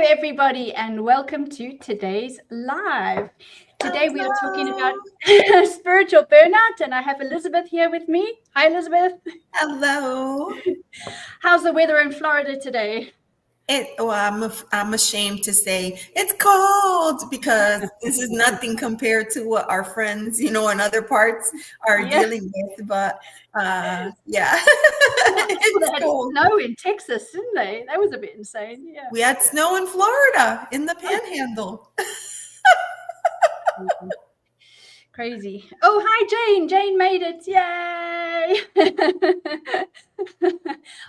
everybody, and welcome to today's live. Today we are talking about spiritual burnout, and I have Elizabeth here with me. Hi, Elizabeth. Hello. How's the weather in Florida today? I'm ashamed to say it's cold because this is nothing compared to what our friends, in other parts are dealing with. But yeah, They had snow in Texas, didn't they? That was a bit insane. Yeah, we had snow in Florida in the Panhandle. Crazy. Oh, hi, Jane. Jane made it. Yay.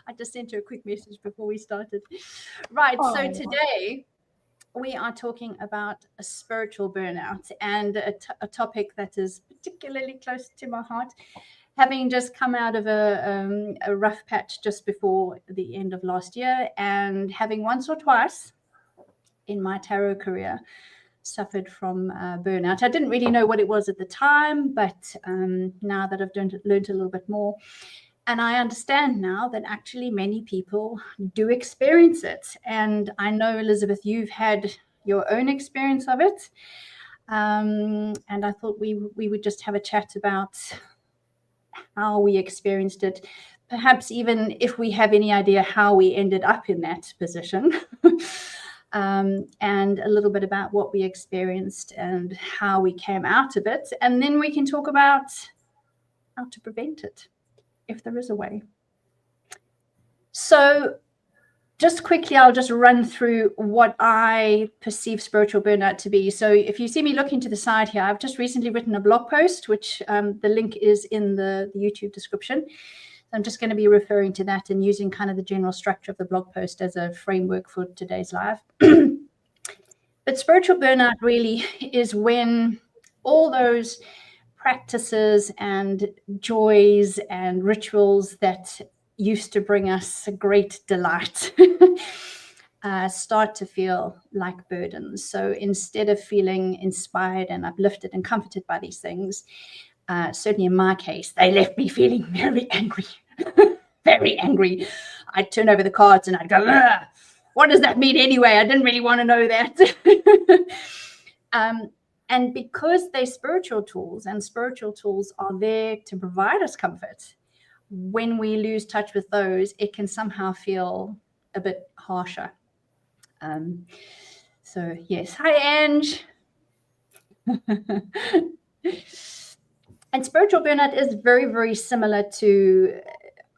I just sent her a quick message before we started. Right. Oh. So today we are talking about a spiritual burnout, and a topic that is particularly close to my heart, having just come out of a rough patch just before the end of last year, and having once or twice in my tarot career suffered from burnout. I didn't really know what it was at the time, but now that I've learned a little bit more, and I understand now that actually many people do experience it. And I know, Elizabeth, you've had your own experience of it, and I thought we would just have a chat about how we experienced it, perhaps even if we have any idea how we ended up in that position. And a little bit about what we experienced and how we came out of it. And then we can talk about how to prevent it, if there is a way. So just quickly, I'll just run through what I perceive spiritual burnout to be. So if you see me looking to the side here, I've just recently written a blog post, which the link is in the YouTube description. I'm just going to be referring to that and using kind of the general structure of the blog post as a framework for today's live. But spiritual burnout really is when all those practices and joys and rituals that used to bring us a great delight start to feel like burdens. So instead of feeling inspired and uplifted and comforted by these things, certainly in my case, they left me feeling very angry, very angry. I'd turn over the cards and I'd go, ugh, what does that mean anyway? I didn't really want to know that. And because they're spiritual tools, and spiritual tools are there to provide us comfort, when we lose touch with those, it can somehow feel a bit harsher. So yes, hi, Ange. And spiritual burnout is very, very similar to,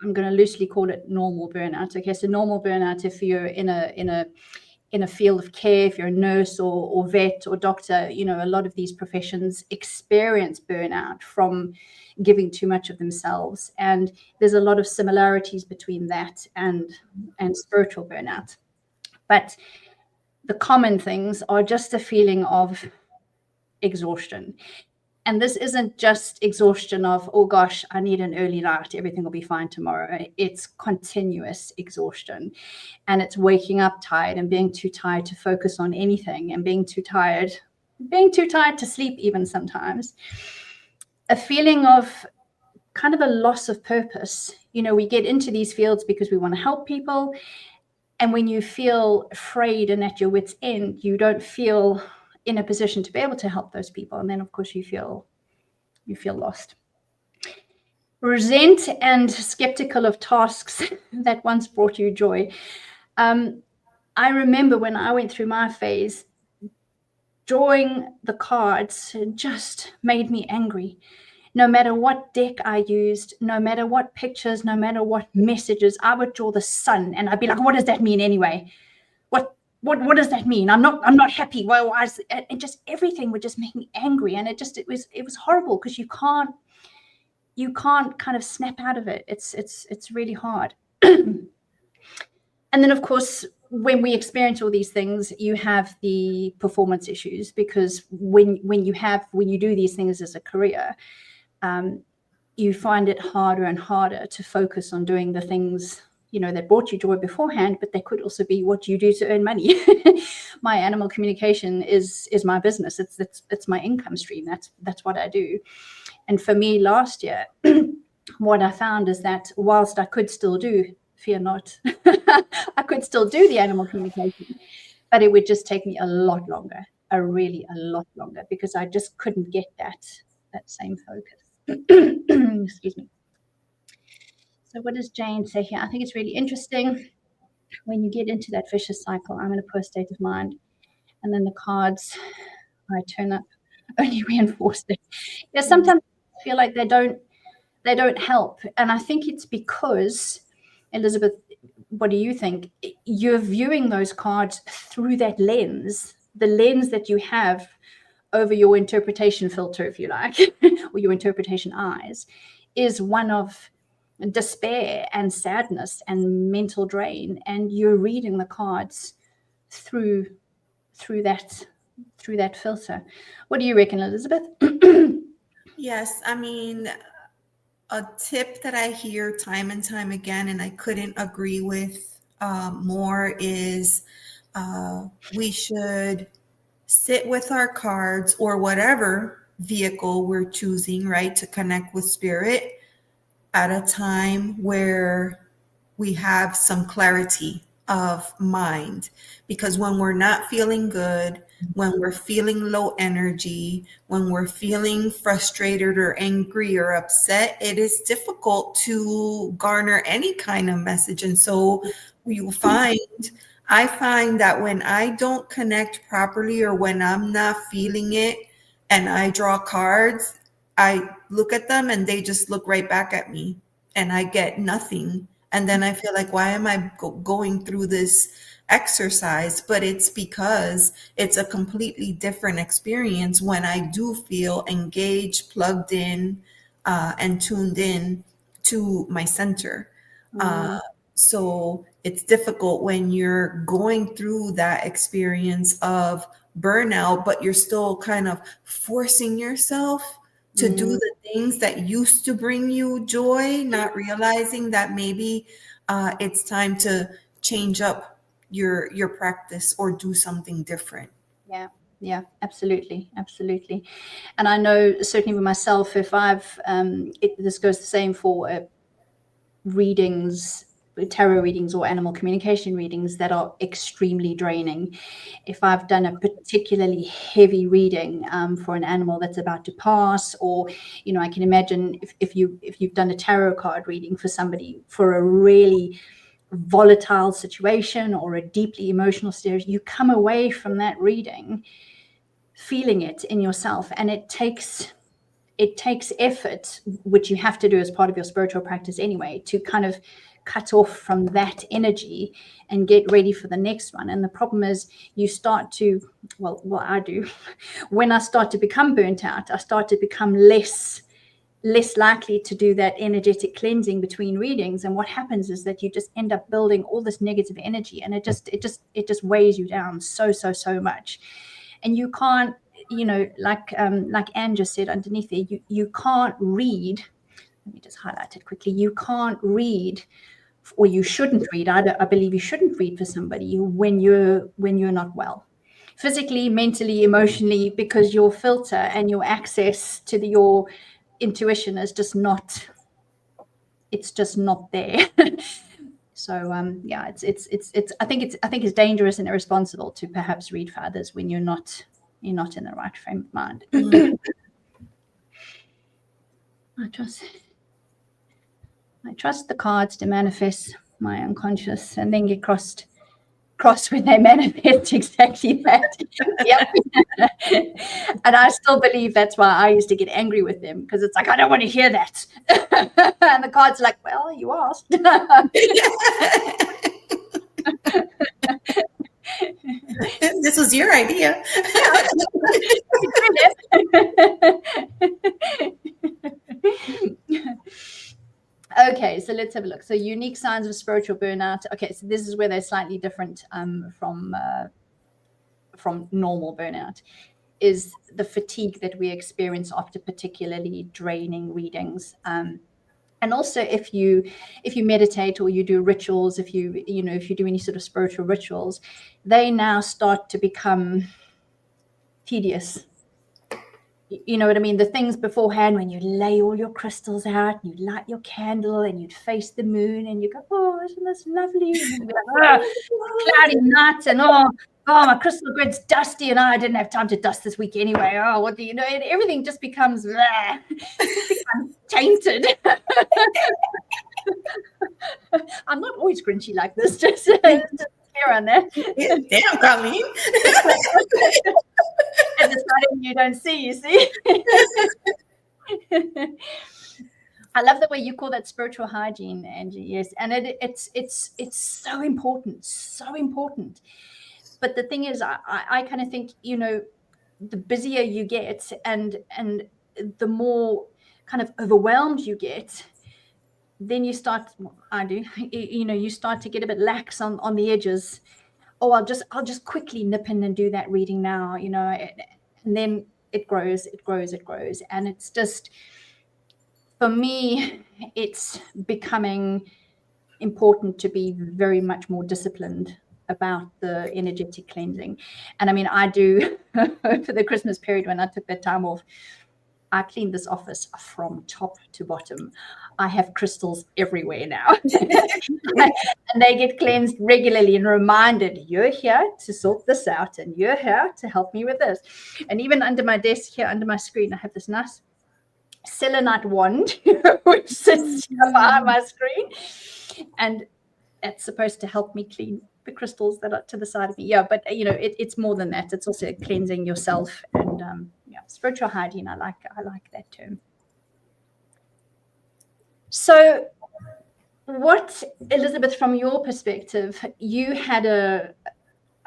I'm going to loosely call it normal burnout. Okay, so normal burnout, if you're in a field of care, if you're a nurse or vet or doctor, a lot of these professions experience burnout from giving too much of themselves. And there's a lot of similarities between that and spiritual burnout. But the common things are just a feeling of exhaustion. And this isn't just exhaustion of, oh gosh, I need an early night, everything will be fine tomorrow. It's continuous exhaustion. And it's waking up tired and being too tired to focus on anything, and being too tired to sleep even sometimes. A feeling of kind of a loss of purpose. We get into these fields because we want to help people. And when you feel afraid and at your wit's end, you don't feel in a position to be able to help those people. And then of course you feel lost. Resent and skeptical of tasks that once brought you joy. I remember when I went through my phase, drawing the cards just made me angry. No matter what deck I used, no matter what pictures, no matter what messages, I would draw the sun and I'd be like, what does that mean anyway? What does that mean? I'm not happy. Well, and just everything would just make me angry. And it was horrible because you can't kind of snap out of it. It's really hard. And then of course, when we experience all these things, you have the performance issues, because when you do these things as a career, you find it harder and harder to focus on doing the things that brought you joy beforehand, but they could also be what you do to earn money. My animal communication is my business. It's my income stream. That's what I do. And for me last year, what I found is that whilst I could still do, fear not, I could still do the animal communication, but it would just take me a lot longer, a lot longer, because I just couldn't get that same focus. Excuse me. So what does Jane say here? I think it's really interesting. When you get into that vicious cycle, I'm in a poor state of mind, and then the cards I turn up only reinforce it. Yeah, sometimes I feel like they don't help, and I think it's because, Elizabeth, what do you think? You're viewing those cards through that lens, the lens that you have over your interpretation filter, if you like, or your interpretation eyes, is one of despair and sadness and mental drain, and you're reading the cards through that filter. What do you reckon, Elizabeth? Yes, I mean, a tip that I hear time and time again, and I couldn't agree with more, is we should sit with our cards or whatever vehicle we're choosing, right, to connect with spirit at a time where we have some clarity of mind. Because when we're not feeling good, when we're feeling low energy, when we're feeling frustrated or angry or upset, it is difficult to garner any kind of message. And so I find that when I don't connect properly, or when I'm not feeling it and I draw cards, I look at them and they just look right back at me and I get nothing. And then I feel like, why am I going through this exercise? But it's because it's a completely different experience when I do feel engaged, plugged in, and tuned in to my center. So it's difficult when you're going through that experience of burnout, but you're still kind of forcing yourself to do the things that used to bring you joy, not realizing that maybe it's time to change up your practice or do something different. Yeah, absolutely. And I know certainly with myself, if I've this goes the same for readings, tarot readings or animal communication readings that are extremely draining. If I've done a particularly heavy reading for an animal that's about to pass, or I can imagine if you've done a tarot card reading for somebody for a really volatile situation or a deeply emotional stage, you come away from that reading feeling it in yourself, and it takes effort, which you have to do as part of your spiritual practice anyway, to kind of cut off from that energy and get ready for the next one. And the problem is you start to, well, what I do, when I start to become burnt out, I start to become less likely to do that energetic cleansing between readings. And what happens is that you just end up building all this negative energy, and it just weighs you down so much. And you can't, like Anne just said underneath there, you can't read. Let me just highlight it quickly. You can't read, or you shouldn't read. I believe you shouldn't read for somebody when you're not well, physically, mentally, emotionally, because your filter and your access to your intuition is just not. It's just not there. So yeah, it's. I think it's dangerous and irresponsible to perhaps read for others when you're not in the right frame of mind. I trust the cards to manifest my unconscious and then get crossed when they manifest exactly that. Yep. And I still believe that's why I used to get angry with them, because it's like, I don't want to hear that. And the cards are like, well, you asked. This was your idea. Okay, so let's have a look. So unique signs of spiritual burnout. Okay, so this is where they're slightly different from normal burnout, is the fatigue that we experience after particularly draining readings. And also if you meditate or you do rituals, if you do any sort of spiritual rituals, they now start to become tedious. You know what I mean? The things beforehand, when you lay all your crystals out, and you light your candle, and you'd face the moon, and you go, oh, isn't this lovely? And you'd be like, oh, cloudy night, and oh, oh, my crystal grid's dusty and I didn't have time to dust this week anyway. Oh, what do you know? And everything just becomes, tainted. I'm not always grinchy like this, just clear on that. Damn, Colleen. And the side of you don't see, you see? I love the way you call that spiritual hygiene, Angie. Yes, and it's so important, so important. But the thing is, I kind of think, the busier you get, and the more kind of overwhelmed you get, then you start. I do. You start to get a bit lax on the edges. Oh, I'll just quickly nip in and do that reading now. And then it grows, and it's just. For me, it's becoming important to be very much more disciplined about the energetic cleansing. And I mean, I do, for the Christmas period when I took that time off, I cleaned this office from top to bottom. I have crystals everywhere now. And they get cleansed regularly and reminded, you're here to sort this out and you're here to help me with this. And even under my desk here, under my screen, I have this nice selenite wand which sits behind my screen, and it's supposed to help me clean the crystals that are to the side of me. But it's more than that. It's also cleansing yourself, and spiritual hygiene. I like that term. So what, Elizabeth, from your perspective, you had I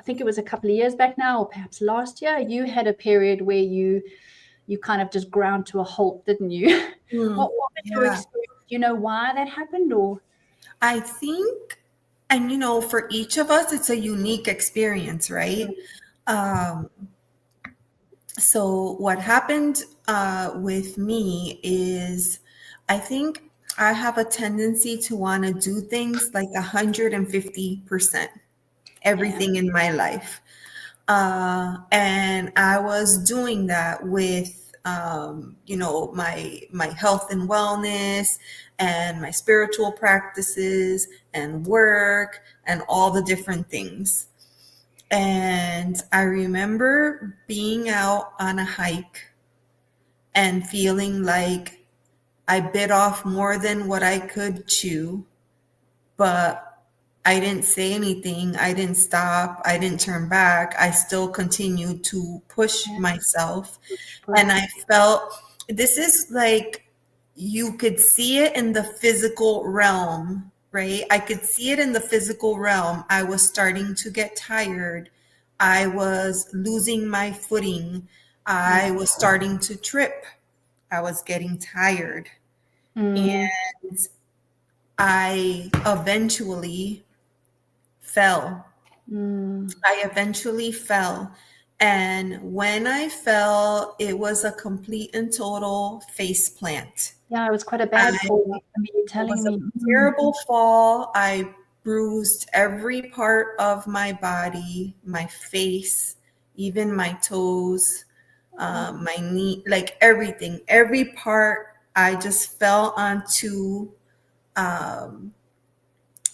think it was a couple of years back now, or perhaps last year, you had a period where you kind of just ground to a halt, didn't you? What was your experience? Do you know why that happened? Or I think, and for each of us, it's a unique experience, right? So what happened with me is, I think I have a tendency to want to do things like 150%, everything in my life. And I was doing that with, my health and wellness and my spiritual practices and work and all the different things. And I remember being out on a hike and feeling like I bit off more than what I could chew, but I didn't say anything. I didn't stop. I didn't turn back. I still continued to push myself. And I felt, this is like, you could see it in the physical realm, right? I could see it in the physical realm. I was starting to get tired. I was losing my footing. I was starting to trip. I was getting tired. And I eventually fell. And when I fell, it was a complete and total face plant. Yeah, it was quite a bad fall. You're telling me. A terrible fall. I bruised every part of my body, my face, even my toes, my knee, like everything, every part. I just fell onto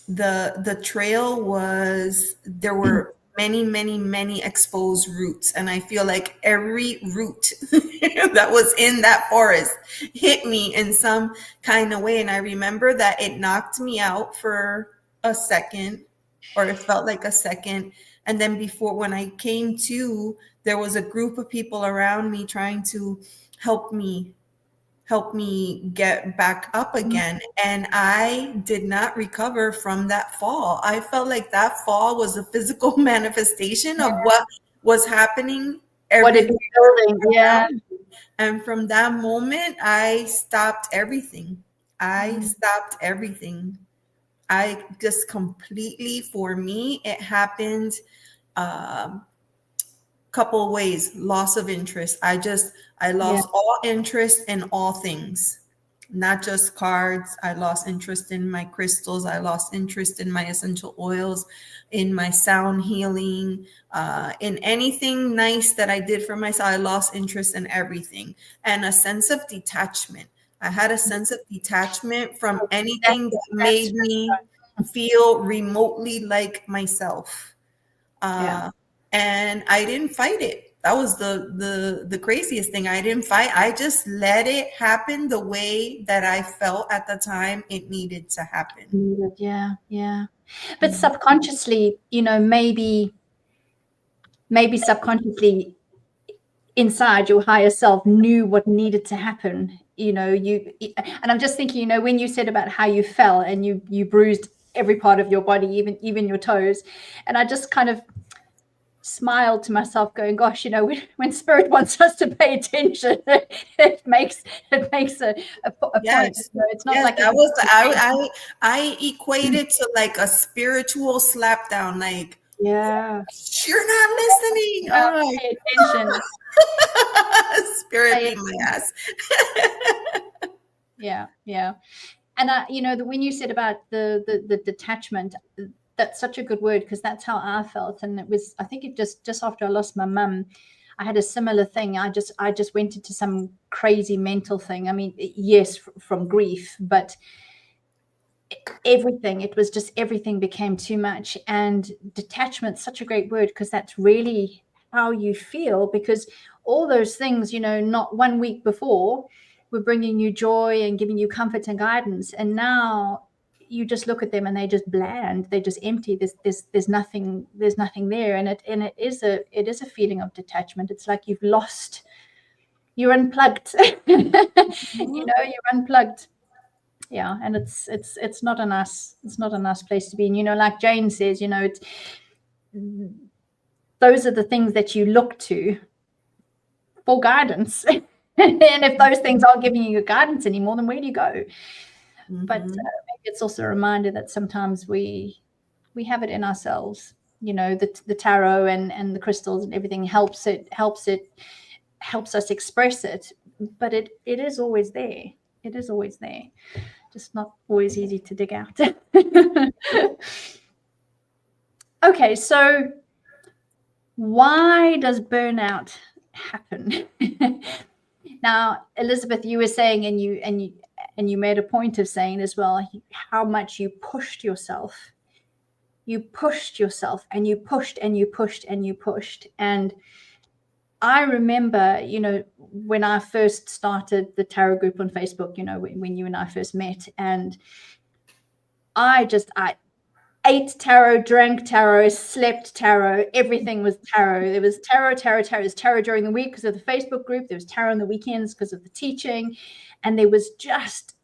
the trail. There were many exposed roots, and I feel like every root that was in that forest hit me in some kind of way. And I remember that it knocked me out for a second, or it felt like a second. And then when I came to, there was a group of people around me trying to help me get back up again. And I did not recover from that fall. I felt like that fall was a physical manifestation of what was happening. What it was building. Yeah. And from that moment, I stopped everything. I just completely, for me, it happened couple of ways. Loss of interest. I lost all interest in all things, not just cards. I lost interest in my crystals. I lost interest in my essential oils, in my sound healing, in anything nice that I did for myself. I lost interest in everything, and a sense of detachment. I had a sense of detachment from anything that made me feel remotely like myself. and I didn't fight it. That was the craziest thing. I didn't fight. I just let it happen the way that I felt at the time it needed to happen. Yeah, yeah. But subconsciously, you know, maybe subconsciously inside your higher self knew what needed to happen. You know, and I'm just thinking, you know, when you said about how you fell and you bruised every part of your body, even your toes, and I just kind of smiled to myself going, gosh, you know, when spirit wants us to pay attention, it makes a point. So it's not like that was I equate it to like a spiritual slap down, like, yeah, you're not listening. Oh, pay attention. Spirit beat my ass. Yeah, yeah. And you know, when you said about the detachment, that's such a good word, because that's how I felt. And it was, I think it just after I lost my mum, I had a similar thing. I just went into some crazy mental thing. I mean, yes, from grief, but everything, it was just everything became too much. And detachment's such a great word, because that's really how you feel, because all those things, you know, not 1 week before were bringing you joy and giving you comfort and guidance, and now you just look at them and they're just bland, they're just empty. There's nothing there. And it is a feeling of detachment. It's like you're unplugged. You know, you're unplugged. Yeah, and it's not a nice place to be. And, you know, like Jane says, you know, those are the things that you look to for guidance. And if those things aren't giving you guidance anymore, then where do you go? But maybe it's also a reminder that sometimes we have it in ourselves. You know, the tarot and the crystals and everything helps us express it. But it is always there. It is always there. Just not always easy to dig out. Okay, so why does burnout happen? Now, Elizabeth, you were saying, and you made a point of saying as well, how much you pushed yourself. You pushed yourself, and you pushed and you pushed and you pushed. And I remember, you know, when I first started the tarot group on Facebook, you know, when you and I first met, and I ate tarot, drank tarot, slept tarot, everything was tarot. There was tarot. There was tarot during the week because of the Facebook group. There was tarot on the weekends because of the teaching. And there was just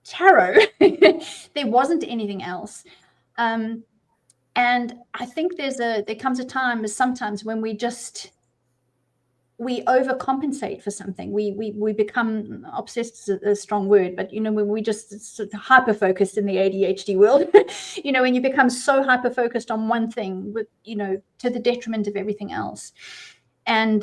tarot. There wasn't anything else. And I think there comes a time sometimes when we overcompensate for something. We become obsessed, is a strong word, but, you know, when we just sort of hyper focused in the ADHD world, you know, when you become so hyper focused on one thing, with, you know, to the detriment of everything else. And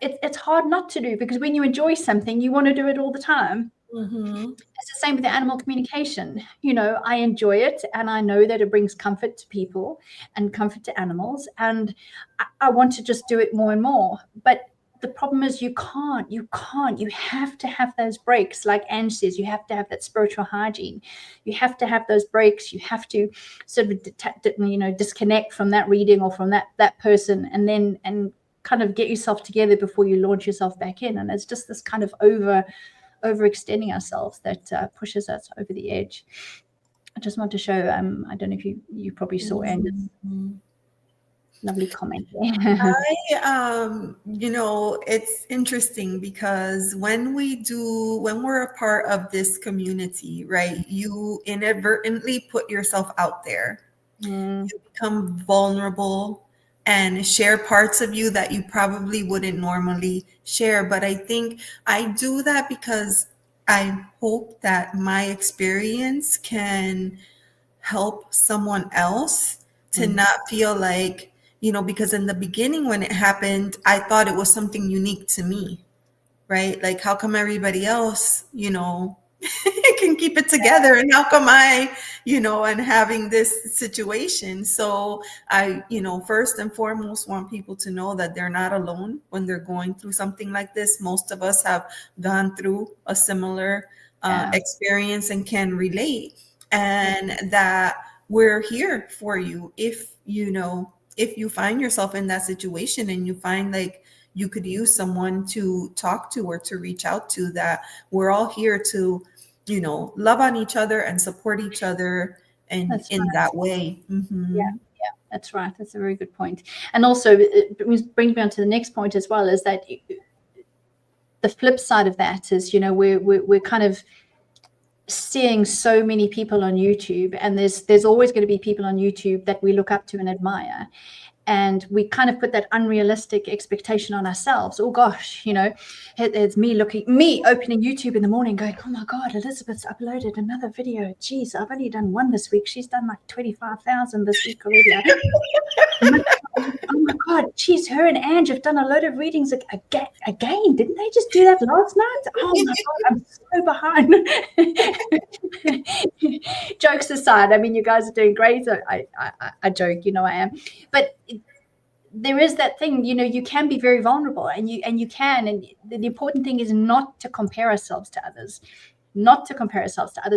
it's hard not to do, because when you enjoy something, you want to do it all the time. It's the same with the animal communication. You know, I enjoy it, and I know that it brings comfort to people and comfort to animals, and I want to just do it more and more. But the problem is you can't. You have to have those breaks. Like Ange says, you have to have that spiritual hygiene. You have to have those breaks. You have to sort of disconnect from that reading or from that person, and kind of get yourself together before you launch yourself back in. And it's just this kind of overextending ourselves that pushes us over the edge. I just want to show, I don't know if you probably saw Andy's lovely comment there. You know, it's interesting because when we're a part of this community, right, you inadvertently put yourself out there. You become vulnerable and share parts of you that you probably wouldn't normally share. But I think I do that because I hope that my experience can help someone else to not feel like, you know, because in the beginning when it happened, I thought it was something unique to me, right? Like, how come everybody else, you know, can keep it together, and how come I, you know, and having this situation? So I, you know, first and foremost want people to know that they're not alone when they're going through something like this. Most of us have gone through a similar experience and can relate, and that we're here for you if, you know, if you find yourself in that situation and you find like you could use someone to talk to or to reach out to, that we're all here to, you know, love on each other and support each other and in that way. Yeah, that's right. That's a very good point. And also it brings me on to the next point as well, is that the flip side of that is, you know, we're kind of seeing so many people on YouTube, and there's always going to be people on YouTube that we look up to and admire. And we kind of put that unrealistic expectation on ourselves. Oh gosh, you know, it's me opening YouTube in the morning going, oh my God, Elizabeth's uploaded another video. Geez, I've only done one this week. She's done like 25,000 this week already. Oh my God, geez, her and Ange have done a load of readings again. Didn't they just do that last night? Oh my God, I'm so behind. Jokes aside, I mean, you guys are doing great. So I joke, you know I am. But there is that thing, you know, you can be very vulnerable, and the important thing is not to compare ourselves to others.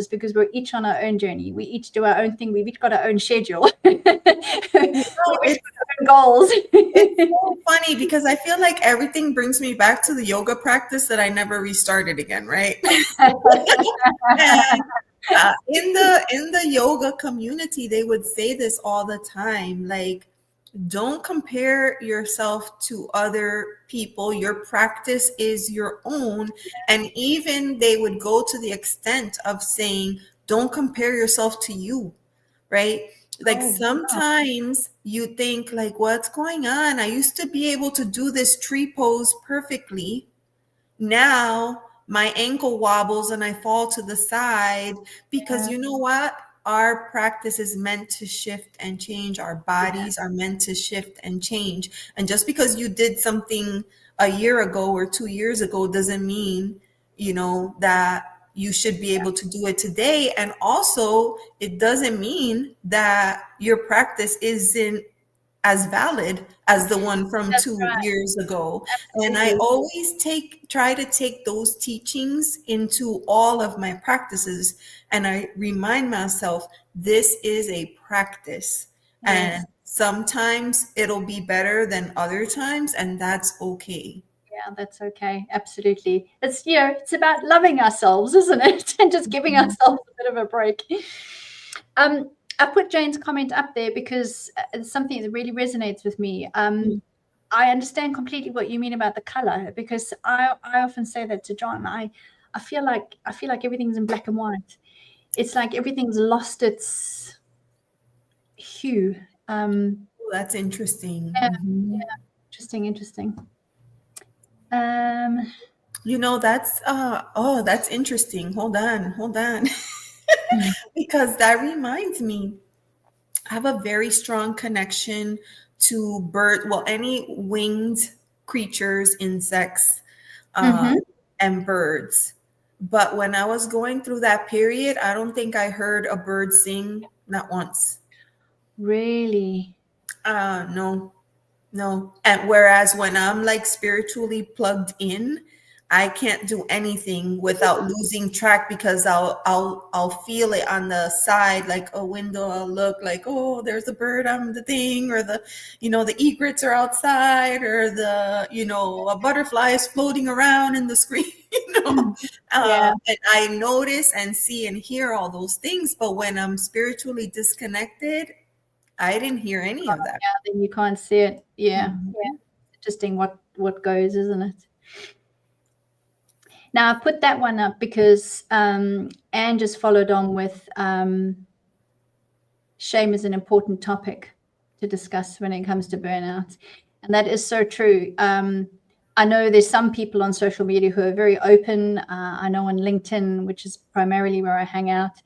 Because we're each on our own journey. We each do our own thing. We've each got our own schedule. We've each got our own goals. It's so funny because I feel like everything brings me back to the yoga practice that I never restarted again, right? And, in the yoga community, they would say this all the time, like, don't compare yourself to other people. Your practice is your own. And even they would go to the extent of saying, don't compare yourself to you, right? Like sometimes you think like, what's going on? I used to be able to do this tree pose perfectly. Now my ankle wobbles and I fall to the side because you know what? Our practice is meant to shift and change. Our bodies are meant to shift and change. And just because you did something a year ago or 2 years ago doesn't mean, you know, that you should be able to do it today. And also, it doesn't mean that your practice isn't as valid as the one from 2 years ago. Absolutely. And I always try to take those teachings into all of my practices. And I remind myself, this is a practice. Yes. And sometimes it'll be better than other times, and that's okay. Yeah, that's okay. Absolutely. It's, you know, it's about loving ourselves, isn't it? And just giving ourselves a bit of a break. I put Jane's comment up there because it's something that really resonates with me. I understand completely what you mean about the color, because I often say that to John. I feel like everything's in black and white. It's like everything's lost its hue. That's interesting. Yeah, interesting. You know, that's interesting. Hold on. Because that reminds me, I have a very strong connection to any winged creatures, insects, and birds. But when I was going through that period, I don't think I heard a bird sing, not once. Really? No. And whereas when I'm like spiritually plugged in, I can't do anything without losing track, because I'll feel it on the side, like a window. I'll look like, oh, there's a bird on the thing, or the egrets are outside, or a butterfly is floating around in the screen, And I notice and see and hear all those things. But when I'm spiritually disconnected, I didn't hear any of that. Yeah, then you can't see it. Yeah. Interesting what goes, isn't it? Now, I put that one up because Anne just followed on with shame is an important topic to discuss when it comes to burnout. And that is so true. I know there's some people on social media who are very open. I know on LinkedIn, which is primarily where I hang out,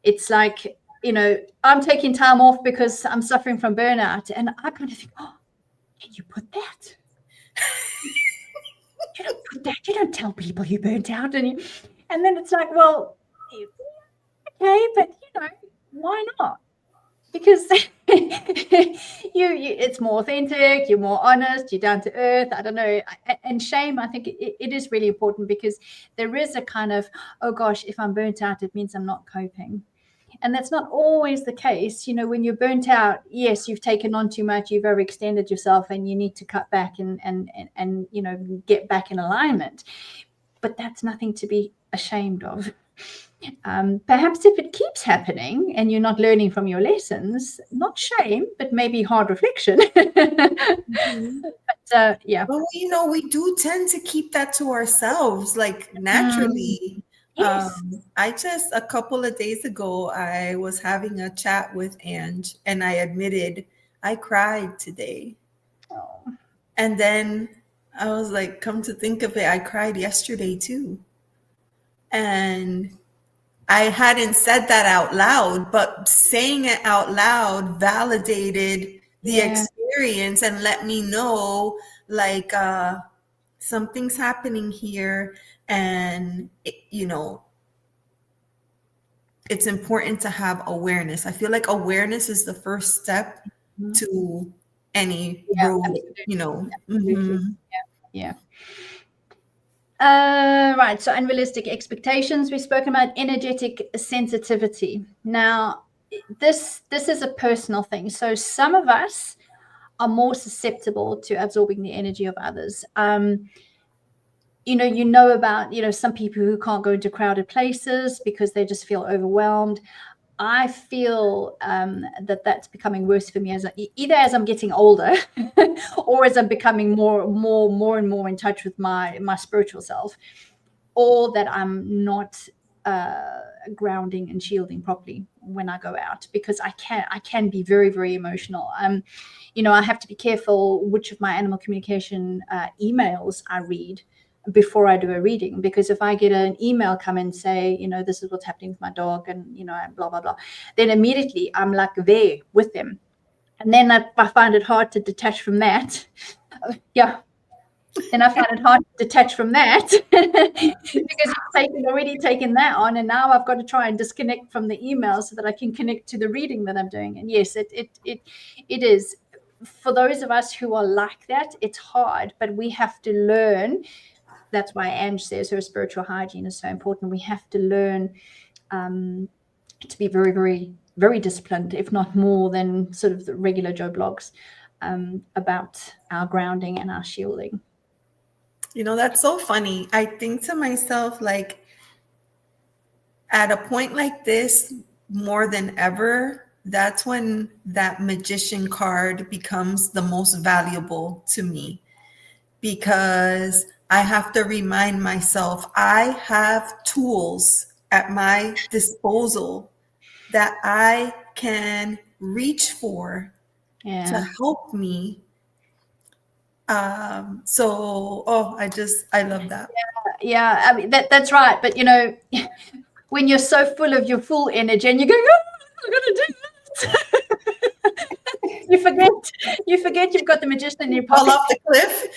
it's like, I'm taking time off because I'm suffering from burnout. And I kind of think, oh, can you put that? You don't put that. You don't tell people you burnt out. And then it's like, well, okay, but why not? Because it's more authentic, you're more honest, you're down to earth. I don't know. And shame, I think it is really important, because there is a kind of, oh gosh, if I'm burnt out, it means I'm not coping. And that's not always the case. When you're burnt out, yes, you've taken on too much, you've overextended yourself, and you need to cut back and get back in alignment. But that's nothing to be ashamed of. Perhaps if it keeps happening and you're not learning from your lessons, not shame, but maybe hard reflection. But yeah. Well, we do tend to keep that to ourselves, like naturally. Yes. A couple of days ago, I was having a chat with Ange, and I admitted I cried today. Oh. And then I was like, come to think of it, I cried yesterday too. And I hadn't said that out loud, but saying it out loud validated the experience and let me know, like, something's happening here. And, it's important to have awareness. I feel like awareness is the first step to any road, Yeah. Right. So unrealistic expectations. We've spoken about energetic sensitivity. Now, this is a personal thing. So some of us are more susceptible to absorbing the energy of others. About, some people who can't go into crowded places because they just feel overwhelmed. I feel that's becoming worse for me either as I'm getting older or as I'm becoming more and more in touch with my spiritual self, or that I'm not grounding and shielding properly when I go out, because I can be very, very emotional. I have to be careful which of my animal communication emails I read before I do a reading, because if I get an email come and say, this is what's happening with my dog, and blah blah blah, then immediately I'm like there with them, and then I find it hard to detach from that. And I find it hard to detach from that because I've already taken that on, and now I've got to try and disconnect from the email so that I can connect to the reading that I'm doing. And yes, it is, for those of us who are like that, it's hard, but we have to learn. That's why Ange says her spiritual hygiene is so important. We have to learn to be very, very, very disciplined, if not more than sort of the regular Joe blogs, about our grounding and our shielding. That's so funny. I think to myself, like, at a point like this, more than ever, that's when that magician card becomes the most valuable to me, because I have to remind myself I have tools at my disposal that I can reach for to help me. I love that. Yeah. I mean, that's right. But when you're so full of your full energy and you're going, I'm gonna do this. you forget you've got the magician in your pocket. Fall off the cliff.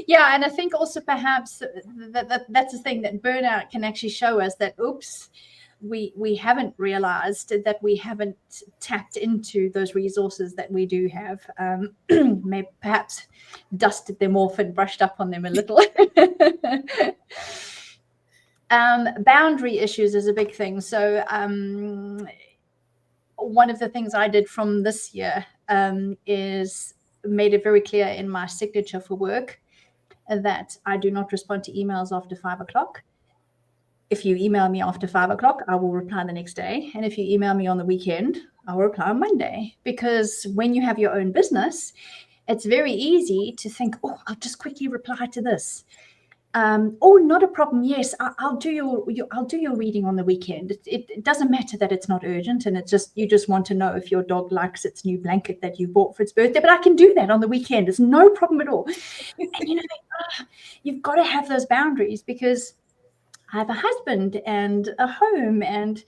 Yeah, and I think also perhaps that's the thing, that burnout can actually show us that, oops, we haven't realized that we haven't tapped into those resources that we do have. Maybe perhaps dusted them off and brushed up on them a little. Boundary issues is a big thing. So one of the things I did from this year is made it very clear in my signature for work that I do not respond to emails after 5 o'clock. If you email me after 5 o'clock, I will reply the next day. And if you email me on the weekend, I will reply on Monday. Because when you have your own business, it's very easy to think, oh, I'll just quickly reply to this. Oh, not a problem. Yes, I'll do your reading on the weekend. It doesn't matter that it's not urgent, and it's just, you just want to know if your dog likes its new blanket that you bought for its birthday. But I can do that on the weekend. It's no problem at all. And you've got to have those boundaries, because I have a husband and a home and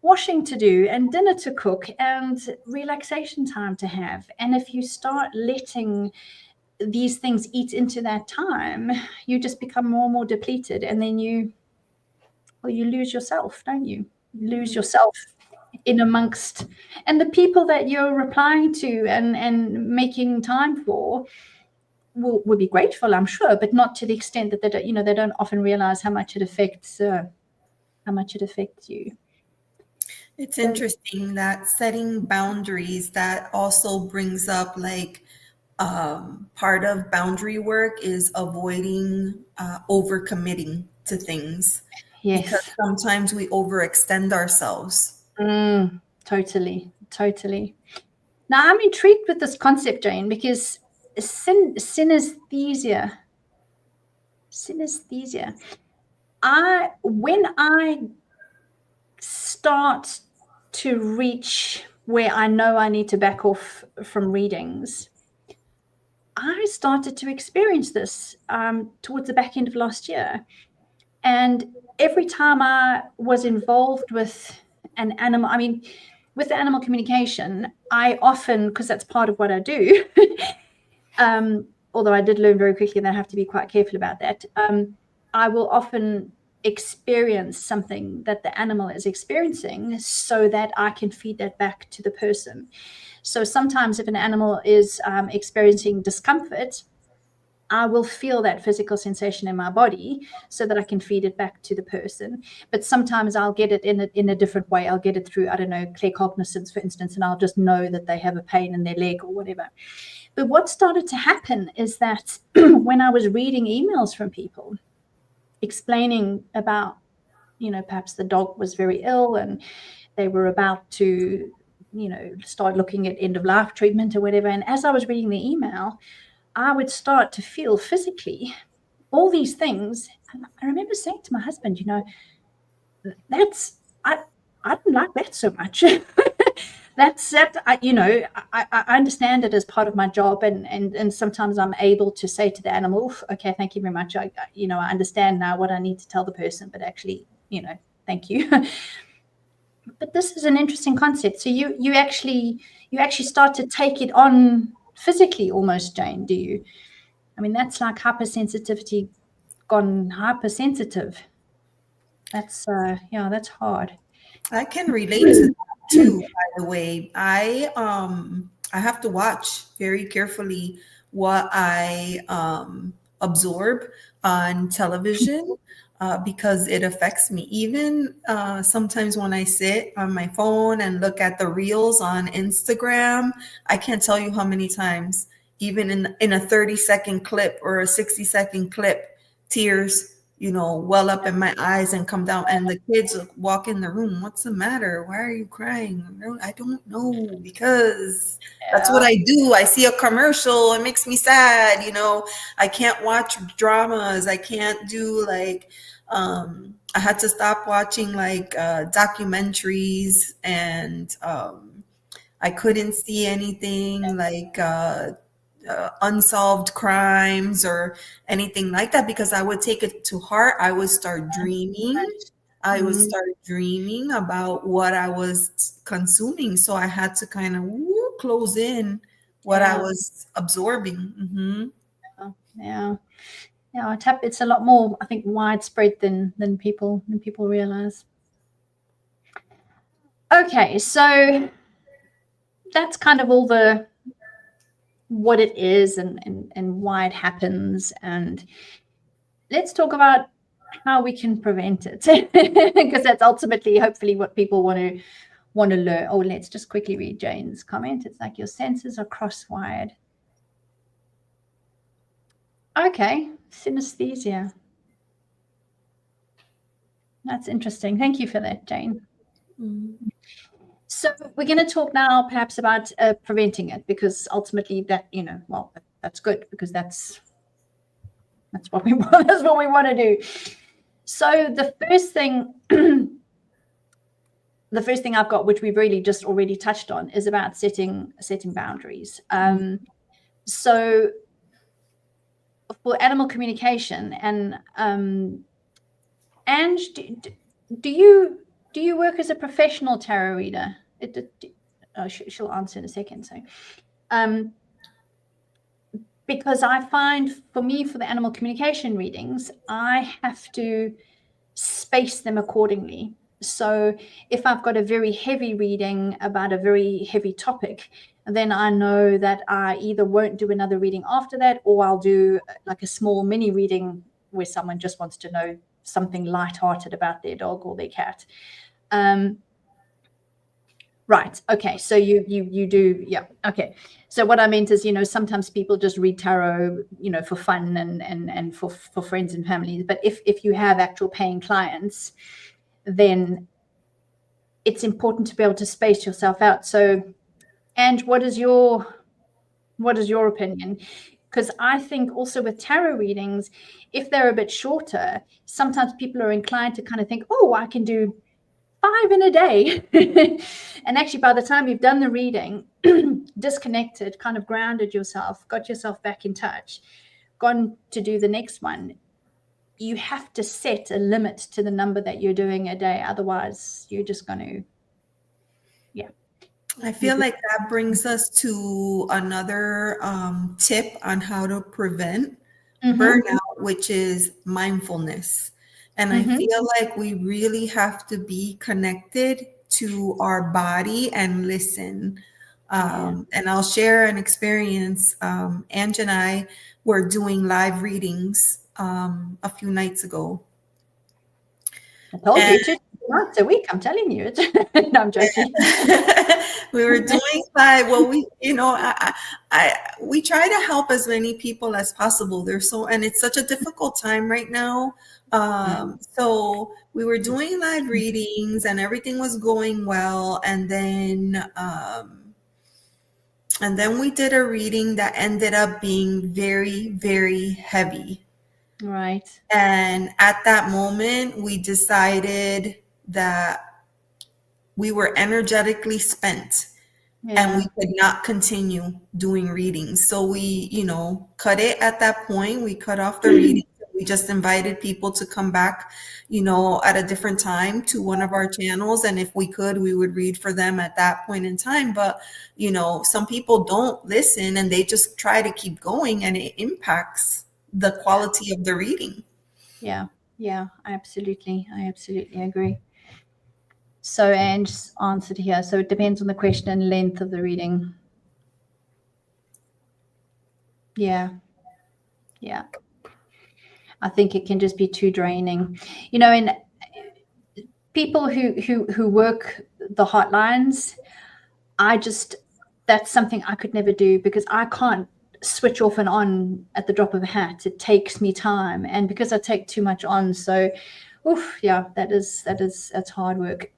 washing to do and dinner to cook and relaxation time to have. And if you start letting these things eat into that time, you just become more and more depleted, and then you lose yourself, don't you? You lose yourself in amongst, and the people that you're replying to and making time for, will be grateful, I'm sure, but not to the extent that they don't, they don't often realize how much it affects you. It's interesting that setting boundaries, that also brings up like part of boundary work is avoiding overcommitting to things. Yes. Because sometimes we overextend ourselves. Totally. Now I'm intrigued with this concept, Jane, because synesthesia. When I start to reach where I know I need to back off from readings, I started to experience this towards the back end of last year. And every time I was involved with an animal, with the animal communication, I often, because that's part of what I do, although I did learn very quickly that I have to be quite careful about that, I will often experience something that the animal is experiencing so that I can feed that back to the person. So sometimes if an animal is experiencing discomfort, I will feel that physical sensation in my body so that I can feed it back to the person. But sometimes I'll get it in a different way. I'll get it through, I don't know, claircognizance, for instance, and I'll just know that they have a pain in their leg or whatever. But what started to happen is that when I was reading emails from people explaining about, perhaps the dog was very ill and they were about to, start looking at end of life treatment or whatever. And as I was reading the email, I would start to feel physically all these things. And I remember saying to my husband, I don't like that so much. I understand it as part of my job, and sometimes I'm able to say to the animal, okay, thank you very much. I understand now what I need to tell the person, but actually, thank you. But this is an interesting concept. So you actually start to take it on physically almost, Jane, do you? That's like hypersensitivity gone hypersensitive. That's that's hard. I can relate to that too, by the way. I have to watch very carefully what I absorb on television because it affects me. Even sometimes when I sit on my phone and look at the reels on Instagram, I can't tell you how many times, even in a 30-second clip or a 60-second clip, tears well up in my eyes and come down, and the kids walk in the room. What's the matter? Why are you crying? I don't know, because that's what I do. I see a commercial, it makes me sad. I can't watch dramas. I can't do I had to stop watching documentaries, and I couldn't see anything unsolved crimes or anything like that, because I would take it to heart. I would start dreaming. I would start dreaming about what I was consuming. So I had to kind of close in what I was absorbing. Mm-hmm. Yeah. It's a lot more, I think, widespread than people realize. Okay, so that's kind of all what it is and why it happens, and let's talk about how we can prevent it, because that's ultimately, hopefully, what people want to learn. Oh, let's just quickly read Jane's comment. It's like your senses are cross-wired. Okay, synesthesia. That's interesting. Thank you for that, Jane. Mm-hmm. So we're going to talk now perhaps about preventing it, because ultimately that, that's good, because that's what we want. That's what we want to do. So the first thing I've got, which we've really just already touched on, is about setting boundaries. So for animal communication, and Ange, do you work as a professional tarot reader? She'll answer in a second. So, because I find, for me, for the animal communication readings, I have to space them accordingly. So if I've got a very heavy reading about a very heavy topic, then I know that I either won't do another reading after that, or I'll do like a small mini reading where someone just wants to know something lighthearted about their dog or their cat. Right. Okay. So you do. Yeah. Okay. So what I meant is, sometimes people just read tarot, for fun and for friends and family. But if you have actual paying clients, then it's important to be able to space yourself out. So, and what is your opinion? Because I think also with tarot readings, if they're a bit shorter, sometimes people are inclined to kind of think, oh, I can do 5 in a day. And actually, by the time you've done the reading, disconnected, kind of grounded yourself, got yourself back in touch, gone to do the next one, you have to set a limit to the number that you're doing a day. Otherwise, you're just going to, I feel like that brings us to another tip on how to prevent burnout, which is mindfulness. And I feel like we really have to be connected to our body and listen. And I'll share an experience. Ange and I were doing live readings a few nights ago. I told you 2 months a week. I'm telling you. No, I'm joking. We were doing live. Well, we try to help as many people as possible. And it's such a difficult time right now. So we were doing live readings and everything was going well. And then we did a reading that ended up being very, very heavy. Right. And at that moment, we decided that we were energetically spent and we could not continue doing readings. So we, cut it at that point. We cut off the reading. We just invited people to come back, at a different time to one of our channels. And if we could, we would read for them at that point in time. But, some people don't listen and they just try to keep going, and it impacts the quality of the reading. Yeah, I absolutely agree. So Ange's answered here. So it depends on the question and length of the reading. Yeah. I think it can just be too draining. And people who work the hotlines, that's something I could never do, because I can't switch off and on at the drop of a hat. It takes me time, and because I take too much on, so that's hard work.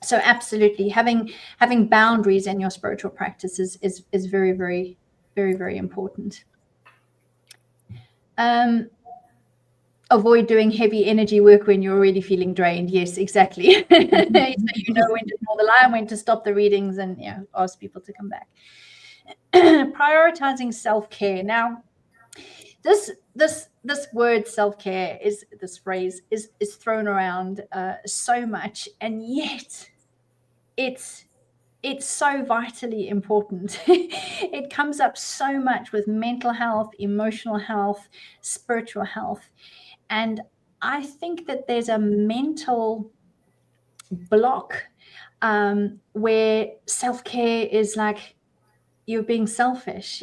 So absolutely, having boundaries in your spiritual practice is very, very, very, very important. Avoid doing heavy energy work when you're already feeling drained. Yes, exactly. So when to draw the line, when to stop the readings, and ask people to come back. Prioritizing self-care. Now, this word self-care this phrase is thrown around so much, and yet it's so vitally important. It comes up so much with mental health, emotional health, spiritual health. And I think that there's a mental block where self-care is like, you're being selfish.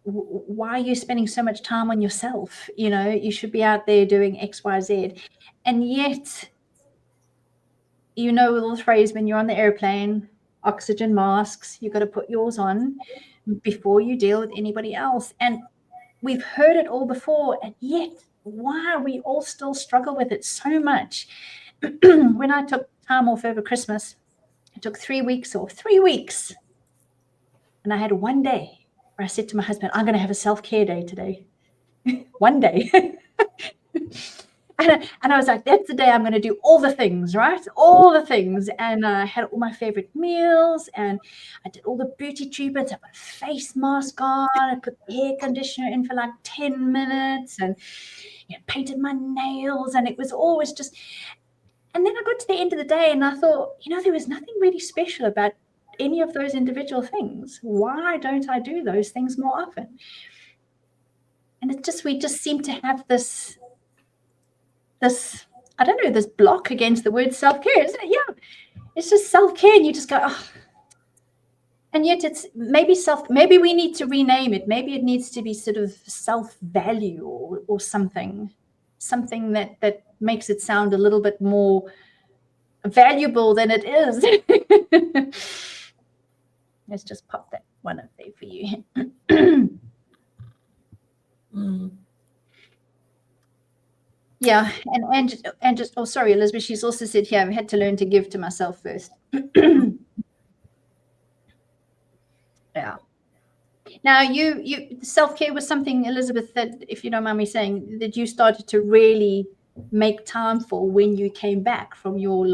Why are you spending so much time on yourself? You should be out there doing X, Y, Z. And yet, the phrase, when you're on the airplane, oxygen masks, you got to put yours on before you deal with anybody else. And we've heard it all before, and yet why we all still struggle with it so much. When I took time off over Christmas, I took 3 weeks off, 3 weeks. And I had one day where I said to my husband, I'm going to have a self-care day today. One day. And I was like, that's the day I'm going to do all the things, right? All the things. And I had all my favorite meals, and I did all the beauty treatments. I put a face mask on. I put the hair conditioner in for like 10 minutes, and painted my nails. And it was always just, and then I got to the end of the day and I thought, there was nothing really special about any of those individual things. Why don't I do those things more often? And we just seem to have this, I don't know, this block against the word self-care, isn't it? Yeah, it's just self-care, and you just go, oh, And yet it's maybe we need to rename it. Maybe it needs to be sort of self-value or something that makes it sound a little bit more valuable than it is. Let's just pop that one up there for you. Yeah, and just oh, sorry, Elizabeth, she's also said here, I've had to learn to give to myself first. Yeah. Now you self-care was something, Elizabeth, that, if you don't mind me saying, that you started to really make time for when you came back from your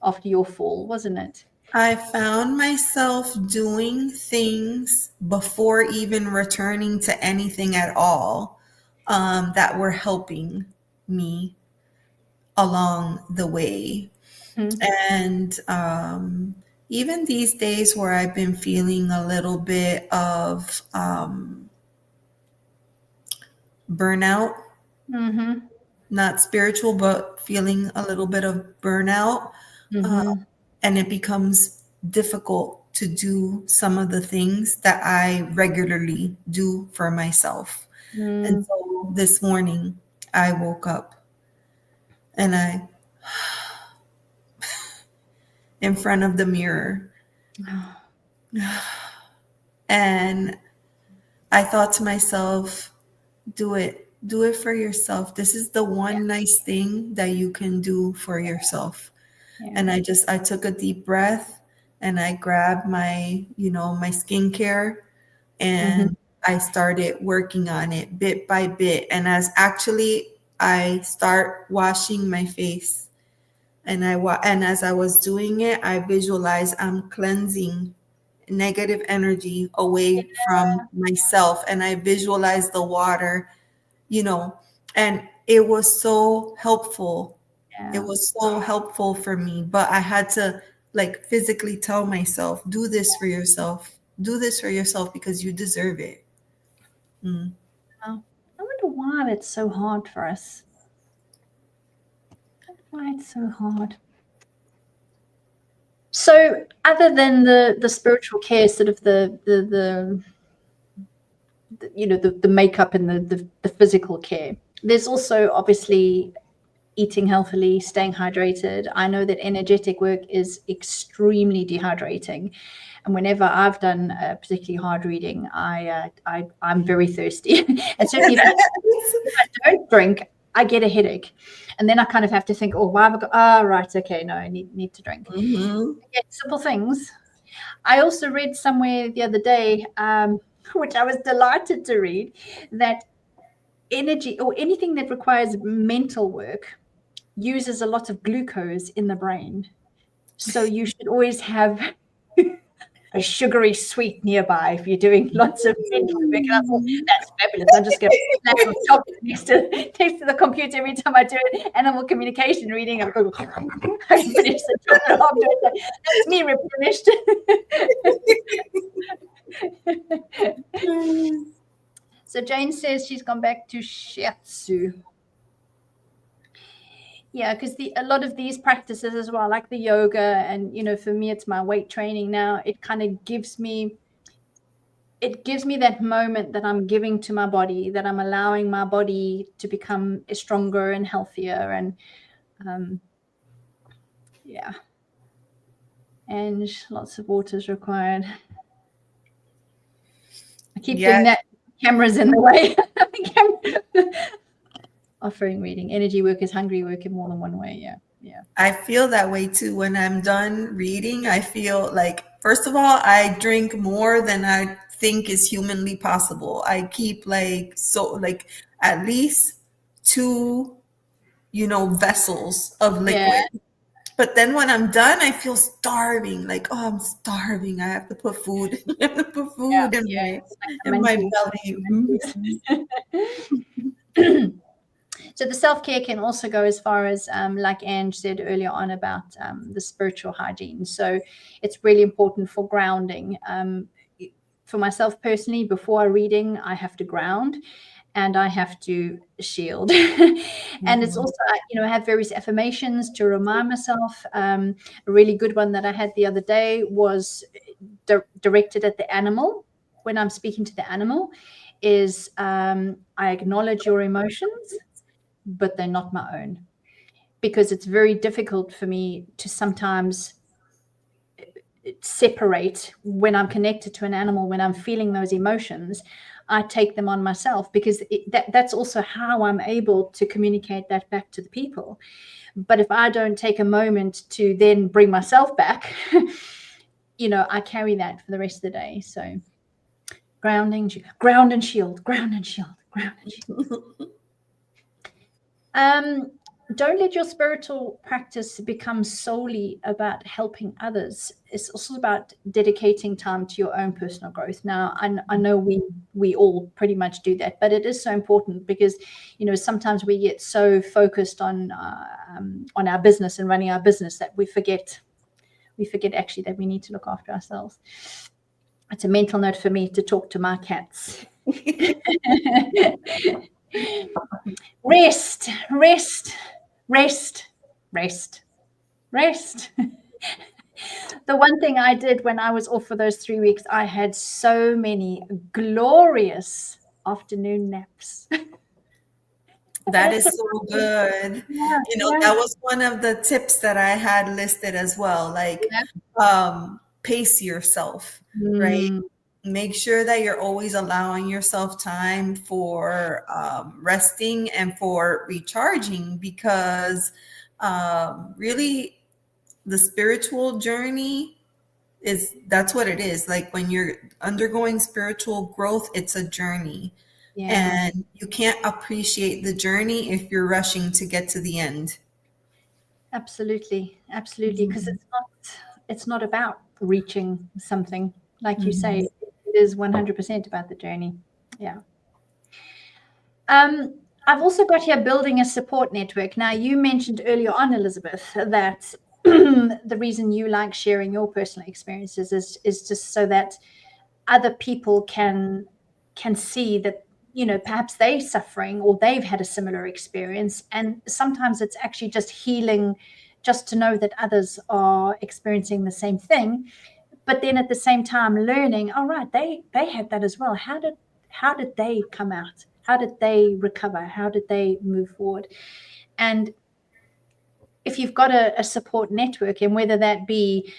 after your fall, wasn't it? I found myself doing things before even returning to anything at all, that were helping me along the way. And even these days where I've been feeling a little bit of burnout, not spiritual, but feeling a little bit of burnout, and it becomes difficult to do some of the things that I regularly do for myself. And so this morning I woke up and I in front of the mirror. And I thought to myself, do it for yourself. This is the one nice thing that you can do for yourself. And I took a deep breath and I grabbed my skincare and I started working on it bit by bit. And as I start washing my face, and as I was doing it, I visualized I'm cleansing negative energy away from myself. And I visualized the water, and it was so helpful. It was so helpful for me. But I had to physically tell myself, do this for yourself. Do this for yourself because you deserve it. I wonder why it's so hard for us. Why it's so hard. So other than the spiritual care, sort of the makeup and the physical care, there's also obviously eating healthily, staying hydrated. I know that energetic work is extremely dehydrating. And whenever I've done particularly hard reading, I'm very thirsty. And certainly if I don't drink, I get a headache. And then I kind of have to think, oh, why have I got, right, okay, no, I need to drink. Simple things. I also read somewhere the other day, which I was delighted to read, that energy or anything that requires mental work uses a lot of glucose in the brain. So you should always have a sugary sweet nearby if you're doing lots of mental work. And I thought, that's fabulous. I'm just going to snack on top next to the computer every time I do it. Animal communication reading. I go, I finish the chocolate after it. That's me replenished. So Jane says she's gone back to shiatsu. Yeah, because a lot of these practices as well, like the yoga, and for me it's my weight training now, it kind of gives me that moment that I'm giving to my body, that I'm allowing my body to become stronger and healthier, and and lots of water is required. I keep doing that. Cameras in the way. Offering reading. Energy work is hungry work in more than one way. Yeah. I feel that way too. When I'm done reading, I feel like, first of all, I drink more than I think is humanly possible. I keep at least 2, vessels of liquid. Yeah. But then when I'm done, I feel starving. Like, oh, I'm starving. I have to put food. in my belly. So the self-care can also go as far as, like Ange said earlier on about the spiritual hygiene. So it's really important for grounding. For myself personally, before reading, I have to ground and I have to shield. And it's also, I have various affirmations to remind myself. A really good one that I had the other day was directed at the animal, when I'm speaking to the animal, is I acknowledge your emotions, but they're not my own, because it's very difficult for me to sometimes separate when I'm connected to an animal, when I'm feeling those emotions. I take them on myself, because that's also how I'm able to communicate that back to the people. But if I don't take a moment to then bring myself back, I carry that for the rest of the day. So ground and shield, ground and shield, ground and shield. Don't let your spiritual practice become solely about helping others. It's also about dedicating time to your own personal growth. Now, I know we all pretty much do that, but it is so important, because sometimes we get so focused on our business and running our business that we forget actually that we need to look after ourselves. It's a mental note for me to talk to my cats. Rest. The one thing I did when I was off for those 3 weeks, I had so many glorious afternoon naps. That is so good. That was one of the tips that I had listed as well. Like, pace yourself, right? Make sure that you're always allowing yourself time for resting and for recharging, because really the spiritual journey that's what it is. Like, when you're undergoing spiritual growth, it's a journey. Yeah. And you can't appreciate the journey if you're rushing to get to the end. Absolutely. Because it's not about reaching something. Like you say, it is 100% about the journey. Yeah. I've also got here building a support network. Now, you mentioned earlier on, Elizabeth, that the reason you like sharing your personal experiences is just so that other people can see that, perhaps they're suffering or they've had a similar experience. And sometimes it's actually just healing, just to know that others are experiencing the same thing. But then at the same time learning, all right, they had that as well. How did they come out? How did they recover? How did they move forward? And if you've got a support network, and whether that be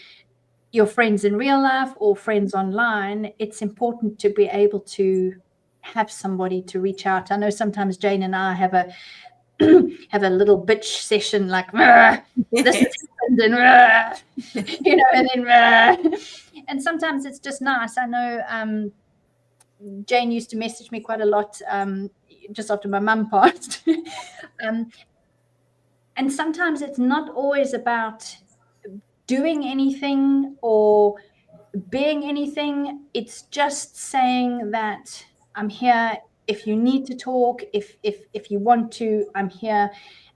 your friends in real life or friends online, it's important to be able to have somebody to reach out. I know sometimes Jane and I have a little bitch session, like, this has happened, and then and sometimes it's just nice. I know Jane used to message me quite a lot just after my mum passed. And sometimes it's not always about doing anything or being anything. It's just saying that I'm here if you need to talk, if you want to, I'm here.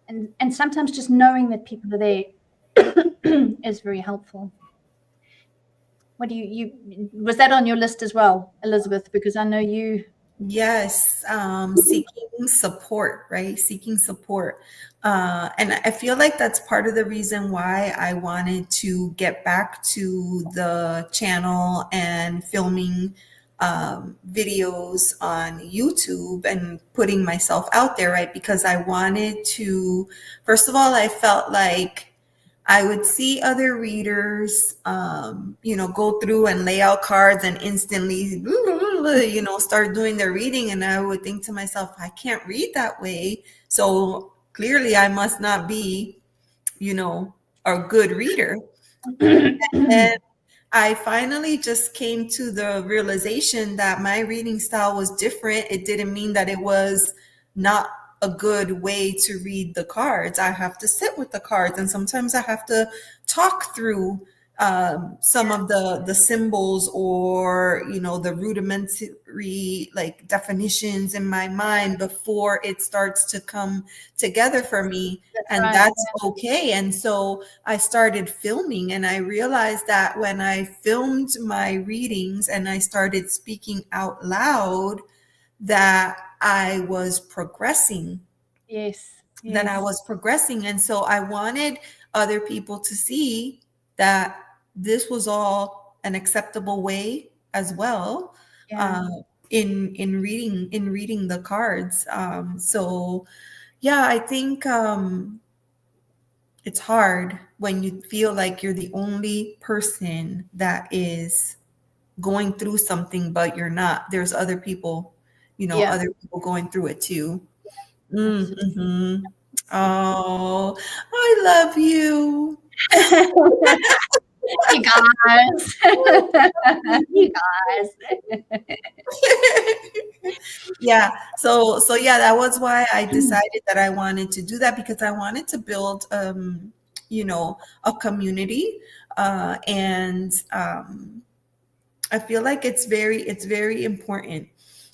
And sometimes just knowing that people are there is very helpful. What do you was that on your list as well, Elizabeth? Because I know you. Yes, seeking support, right? Seeking support. And I feel like that's part of the reason why I wanted to get back to the channel and filming videos on YouTube and putting myself out there, right? Because I wanted to, first of all, I felt like I would see other readers, go through and lay out cards and instantly, start doing their reading. And I would think to myself, I can't read that way. So clearly I must not be, a good reader. And I finally just came to the realization that my reading style was different. It didn't mean that it was not a good way to read the cards. I have to sit with the cards, and sometimes I have to talk through some of the symbols or the rudimentary definitions in my mind before it starts to come together for me. That's okay. And so I started filming, and I realized that when I filmed my readings and I started speaking out loud, that I was progressing. Yes. That I was progressing. And so I wanted other people to see that this was all an acceptable way as well. Yeah. In reading the cards. So yeah, I think it's hard when you feel like you're the only person that is going through something, but you're not. There's other people, Yeah. other people going through it too. Absolutely. Mm-hmm. Oh, I love you. You guys. You guys. Yeah. So yeah, that was why I decided that I wanted to do that, because I wanted to build a community, and I feel like it's very important.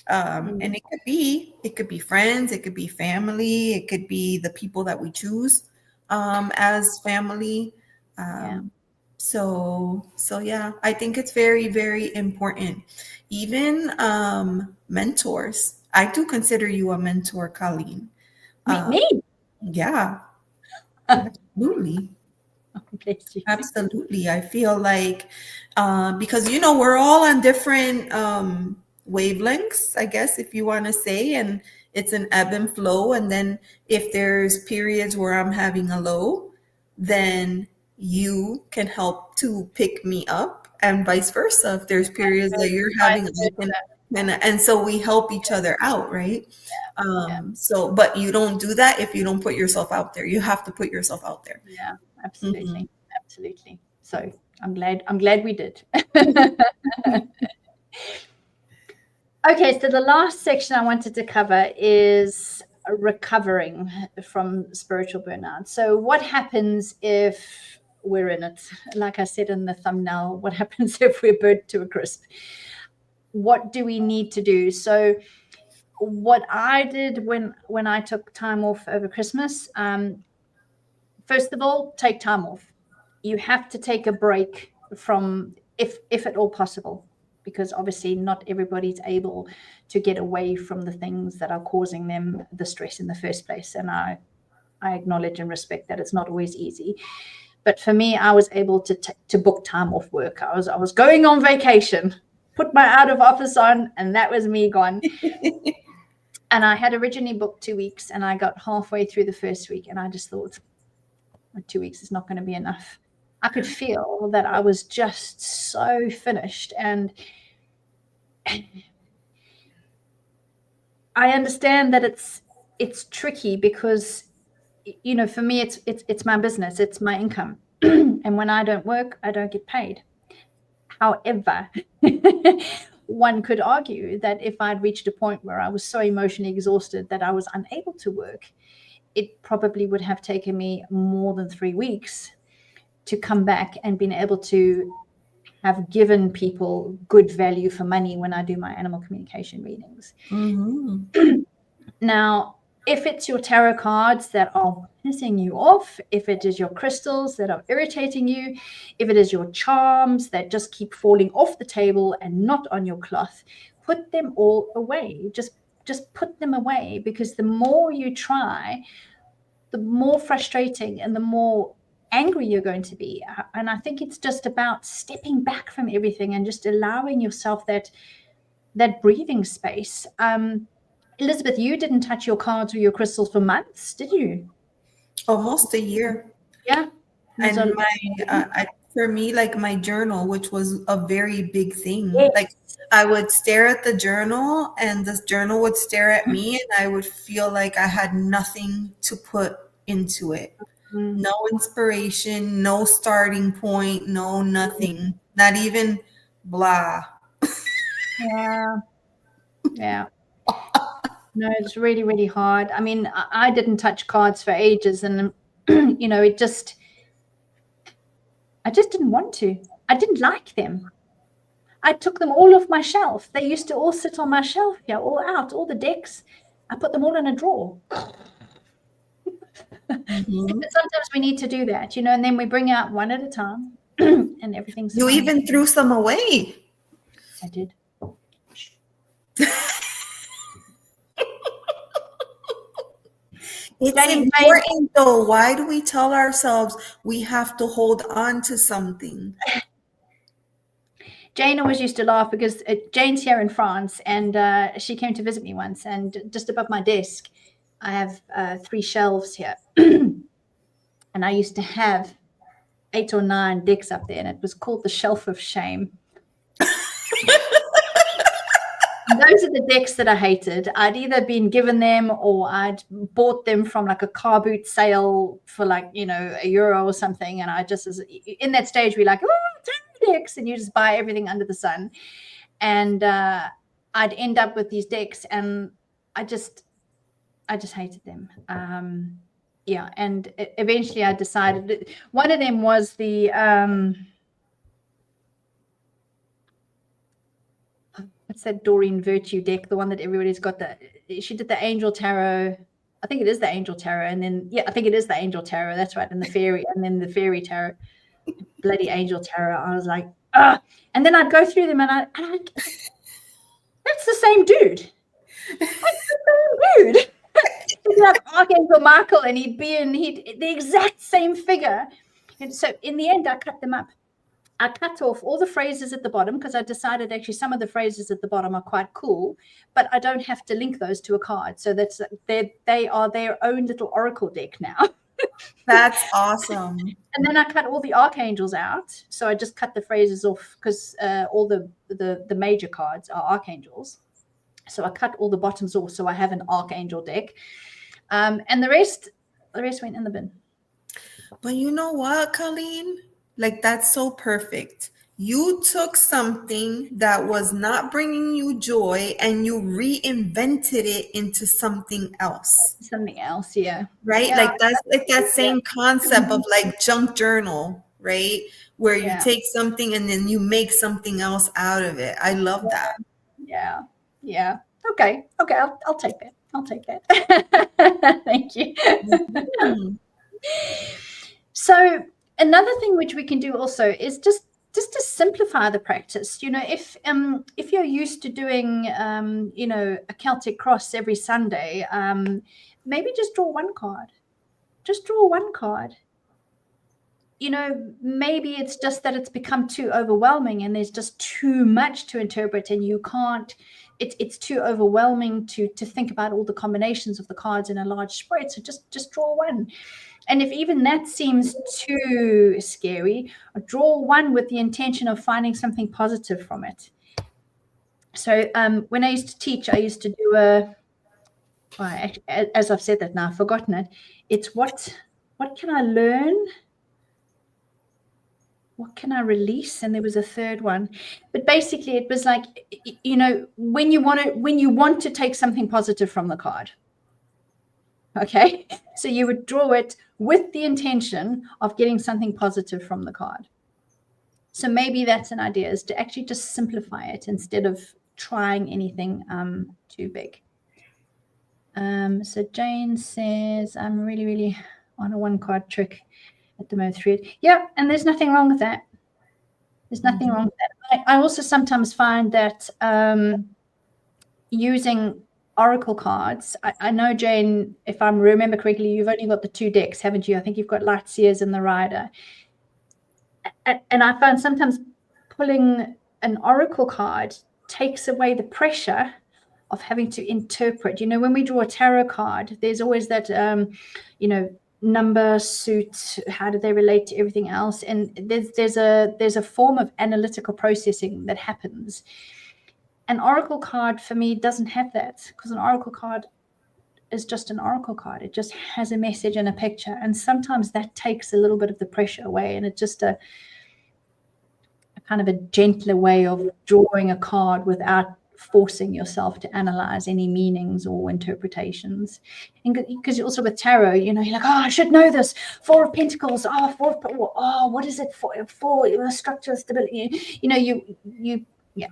And it could be friends, it could be family, it could be the people that we choose as family. Yeah. So yeah, I think it's very important. Even mentors. I do consider you a mentor, Colleen. Me? Yeah, absolutely. Bless you. Absolutely. I feel like because we're all on different wavelengths, I guess, if you want to say, and it's an ebb and flow. And then if there's periods where I'm having a low, then you can help to pick me up, and vice versa. If there's periods that you're having a low, and so we help each other out, right? So, but you don't do that if you don't put yourself out there. You have to put yourself out there. Yeah, absolutely. Absolutely. So I'm glad we did. Okay, so the last section I wanted to cover is recovering from spiritual burnout. So what happens if we're in it? Like I said in the thumbnail, what happens if we're burnt to a crisp? What do we need to do? So what I did when I took time off over Christmas, first of all, take time off. You have to take a break from, if at all possible, because obviously not everybody's able to get away from the things that are causing them the stress in the first place. And I acknowledge and respect that it's not always easy. But for me, I was able to book time off work. I was going on vacation, put my out of office on, and that was me gone. And I had originally booked 2 weeks, and I got halfway through the first week, and I just thought, 2 weeks is not going to be enough. I could feel that I was just so finished. And I understand that it's tricky because, for me, it's my business, it's my income. And when I don't work, I don't get paid. However, one could argue that if I'd reached a point where I was so emotionally exhausted that I was unable to work, it probably would have taken me more than 3 weeks to come back and been able to have given people good value for money when I do my animal communication readings. Now, if it's your tarot cards that are pissing you off, if it is your crystals that are irritating you, if it is your charms that just keep falling off the table and not on your cloth, put them all away. Just put them away, because the more you try, the more frustrating and the more angry you're going to be. And I think it's just about stepping back from everything and just allowing yourself that breathing space. Elizabeth, you didn't touch your cards or your crystals for months, did you? Almost a year. Yeah. And for me, like my journal, which was a very big thing. Yes. Like I would stare at the journal, and the journal would stare at me, and I would feel like I had nothing to put into it. No inspiration, no starting point, no nothing, not even blah. Yeah. No, it's really, really hard. I mean, I didn't touch cards for ages, and I just didn't want to. I didn't like them. I took them all off my shelf. They used to all sit on my shelf here, all out, all the decks. I put them all in a drawer. But sometimes we need to do that, and then we bring out one at a time, and everything's You fine. even threw some away. I did. It's important though. Why do we tell ourselves we have to hold on to something? Jane always used to laugh because Jane's here in France, and she came to visit me once, and just above my desk, I have 3 shelves here. And I used to have 8 or 9 decks up there, and it was called the shelf of shame. Those are the decks that I hated. I'd either been given them or I'd bought them from like a car boot sale for like, €1 or something. And I just, in that stage, we're like, oh, decks, and you just buy everything under the sun. And I'd end up with these decks, and I just hated them. Yeah, and eventually I decided one of them was the what's that Doreen Virtue deck, the one that everybody's got. She did the Angel Tarot. I think it is the Angel Tarot, and then I think it is the Angel Tarot. That's right, and the Fairy, and then the Fairy Tarot. Bloody Angel Tarot. I was like, ah, and then I'd go through them, and I that's the same dude. That's the same dude. He'd have Archangel Michael, and he'd the exact same figure. And so in the end, I cut them up. I cut off all the phrases at the bottom because I decided actually some of the phrases at the bottom are quite cool, but I don't have to link those to a card. So they are their own little oracle deck now. That's awesome. And then I cut all the archangels out. So I just cut the phrases off because all the major cards are archangels. So I cut all the bottoms off. So I have an archangel deck. And the rest went in the bin. But you know what, Colleen? Like, that's so perfect. You took something that was not bringing you joy and you reinvented it into something else. Something else, yeah. Right? Yeah. Like, that's like that same concept of like junk journal, right? Where you take something and then you make something else out of it. I love that. Yeah. Yeah. Okay. I'll take that. Thank you. Mm-hmm. So another thing which we can do also is just to simplify the practice. If you're used to doing a Celtic cross every Sunday, maybe just draw one card. Just draw one card. Maybe it's just that it's become too overwhelming and there's just too much to interpret, and you can't. It's too overwhelming to think about all the combinations of the cards in a large spread. So just draw one. And if even that seems too scary, draw one with the intention of finding something positive from it. So when I used to teach, I used to do as I've said that now, I've forgotten it. It's what can I learn? What can I release? And there was a third one. But basically it was like, when you want to take something positive from the card. Okay, so you would draw it with the intention of getting something positive from the card. So maybe that's an idea, is to actually just simplify it instead of trying anything too big. So Jane says, I'm really, really on a one card trick at the moment. Yeah, and there's nothing wrong with that. There's nothing wrong with that. I also sometimes find that using oracle cards, I know, Jane, if I remember correctly, you've only got the 2 decks, haven't you? I think you've got Light Seers and the Rider. And I find sometimes pulling an oracle card takes away the pressure of having to interpret. When we draw a tarot card, there's always that, number, suit, how do they relate to everything else? And there's a form of analytical processing that happens. An oracle card for me doesn't have that, because an oracle card is just an oracle card. It just has a message and a picture. And sometimes that takes a little bit of the pressure away. And it's just a kind of a gentler way of drawing a card without forcing yourself to analyze any meanings or interpretations. And because also with tarot, you're like, oh, I should know this. 4 of Pentacles. What is it for? For structural stability. Yeah.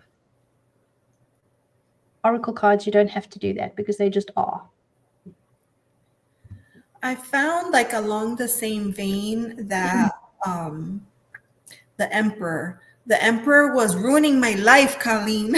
Oracle cards, you don't have to do that because they just are. I found, like, along the same vein that the Emperor was ruining my life, Colleen.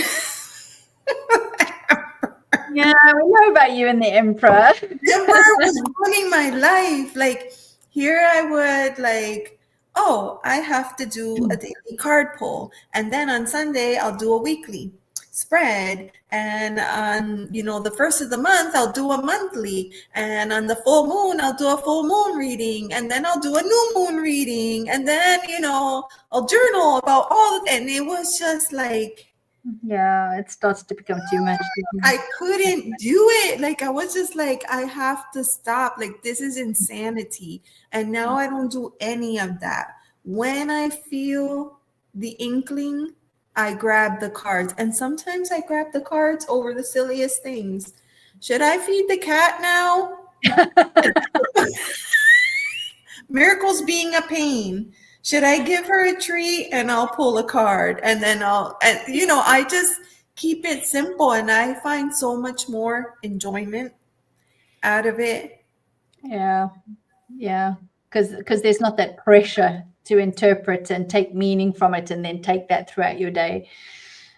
Yeah, we know about you and the Emperor. The Emperor was ruining my life. Like, here I would, like, oh, I have to do a daily card pull. And then on Sunday, I'll do a weekly spread. And on, the first of the month, I'll do a monthly. And on the full moon, I'll do a full moon reading. And then I'll do a new moon reading. And then, I'll journal about all of it. And it was just like, yeah, it starts to become too much. I couldn't do it. Like, I was just like, I have to stop. Like, this is insanity. And now I don't do any of that. When I feel the inkling, I grab the cards. And sometimes I grab the cards over the silliest things. Should I feed the cat now? Miracles being a pain. Should I give her a treat? And I'll pull a card. And then I just keep it simple. And I find so much more enjoyment out of it. Yeah. Because there's not that pressure to interpret and take meaning from it and then take that throughout your day.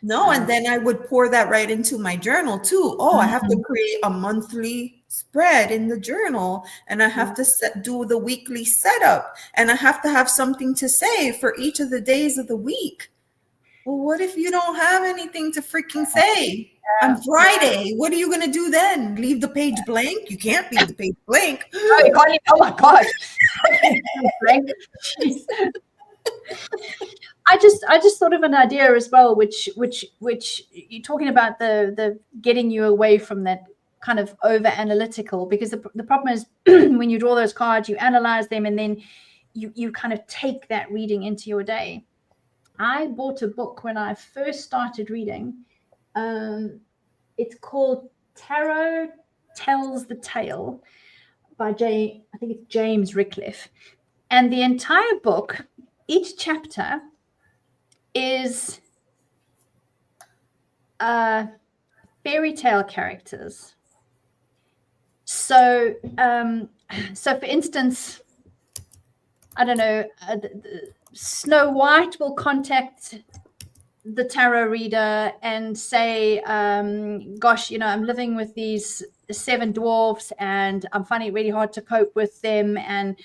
No, and then I would pour that right into my journal too. Oh, I have to create a monthly spread in the journal, and I have to do the weekly setup, and I have to have something to say for each of the days of the week. Well, what if you don't have anything to freaking say on Friday? What are you going to do then? Leave the page blank? You can't leave the page blank. Oh my God. I just thought of an idea as well, which you're talking about the getting you away from that kind of over analytical, because the problem is when you draw those cards, you analyze them, and then you kind of take that reading into your day. I bought a book when I first started reading. It's called Tarot Tells the Tale by I think it's James Rickliffe. And the entire book, each chapter is fairy tale characters. So for instance, I don't know, Snow White will contact the tarot reader and say, gosh, I'm living with these 7 dwarfs and I'm finding it really hard to cope with them, and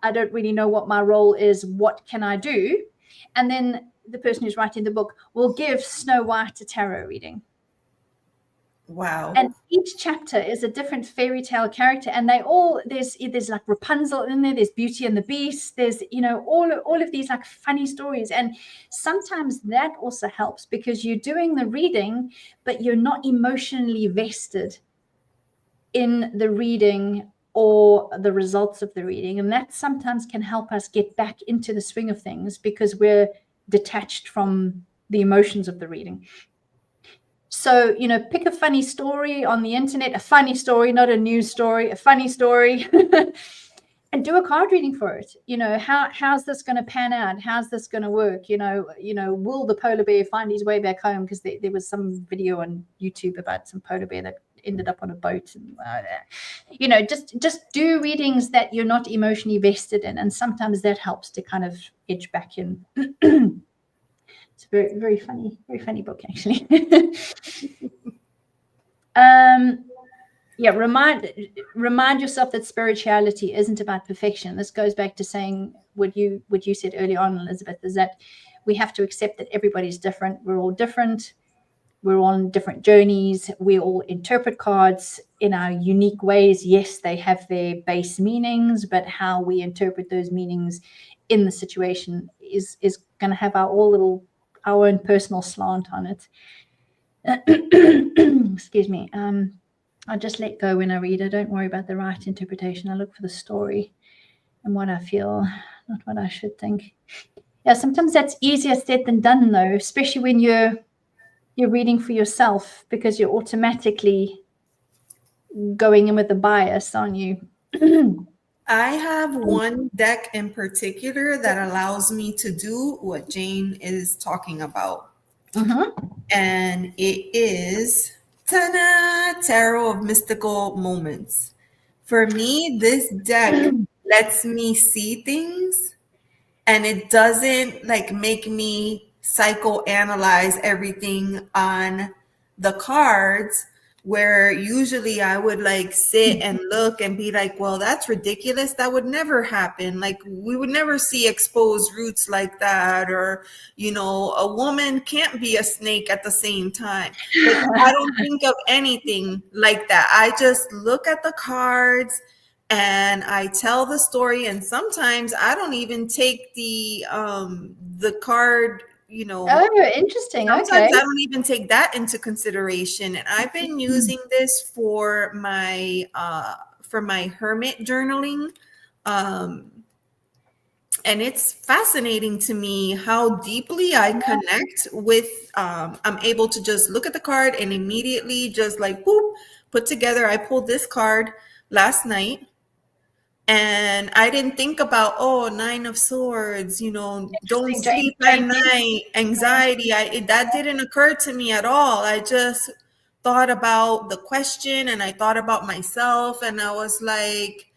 I don't really know what my role is. What can I do? And then the person who's writing the book will give Snow White a tarot reading. Wow. And each chapter is a different fairy tale character, and they all, there's like Rapunzel in there, there's Beauty and the Beast, there's all of these like funny stories. And sometimes that also helps because you're doing the reading but you're not emotionally vested in the reading or the results of the reading, and that sometimes can help us get back into the swing of things because we're detached from the emotions of the reading. So, pick a funny story on the internet, a funny story, not a news story, a funny story, and do a card reading for it. How's this going to pan out? How's this going to work? Will the polar bear find his way back home? Because there was some video on YouTube about some polar bear that ended up on a boat. And, just do readings that you're not emotionally vested in. And sometimes that helps to kind of edge back in. It's a very, very funny book, actually. Remind yourself that spirituality isn't about perfection. This goes back to saying what you said early on, Elizabeth, is that we have to accept that everybody's different. We're all different. We're on different journeys. We all interpret cards in our unique ways. Yes, they have their base meanings, but how we interpret those meanings in the situation is going to have our own personal slant on it. Excuse me. I just let go when I read. I don't worry about the right interpretation. I look for the story and what I feel, not what I should think. Yeah, sometimes that's easier said than done, though, especially when you're reading for yourself, because you're automatically going in with a bias, aren't you? I have one deck in particular that allows me to do what Jane is talking about. And it is Tarot of Mystical Moments. For me, this deck lets me see things, and it doesn't make me psychoanalyze everything on the cards. where usually I would like sit and look and be like, well, that's ridiculous. That would never happen. Like we would never see exposed roots like that. Or, you know, a woman can't be a snake at the same time. Like I don't think of anything like that. I just look at the cards and I tell the story. And sometimes I don't even take the card, you know. Oh, interesting. Sometimes Okay. I don't even take that into consideration. And I've been using this for my hermit journaling. And it's fascinating to me how deeply I connect with, I'm able to just look at the card and immediately just like, boop, put together. I pulled this card last night. And I didn't think about, oh, 9 of Swords, you know, don't sleep at night, anxiety. That didn't occur to me at all. I just thought about the question and I thought about myself. And I was like,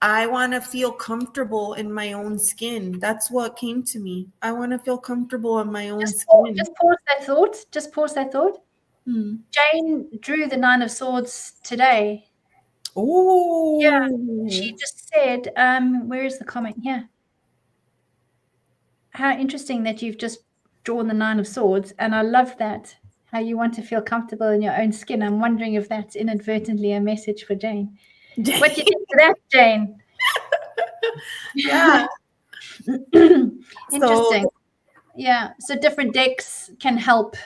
I want to feel comfortable in my own skin. That's what came to me. I want to feel comfortable in my own skin. Just pause that thought. Just pause that thought. Jane drew the 9 of Swords today. Oh, yeah. She just said, where is the comment here? How interesting that you've just drawn the 9 of Swords. And I love that, how you want to feel comfortable in your own skin. I'm wondering if that's inadvertently a message for Jane. What do you think of that, Jane? Yeah. Interesting. Yeah. So different decks can help.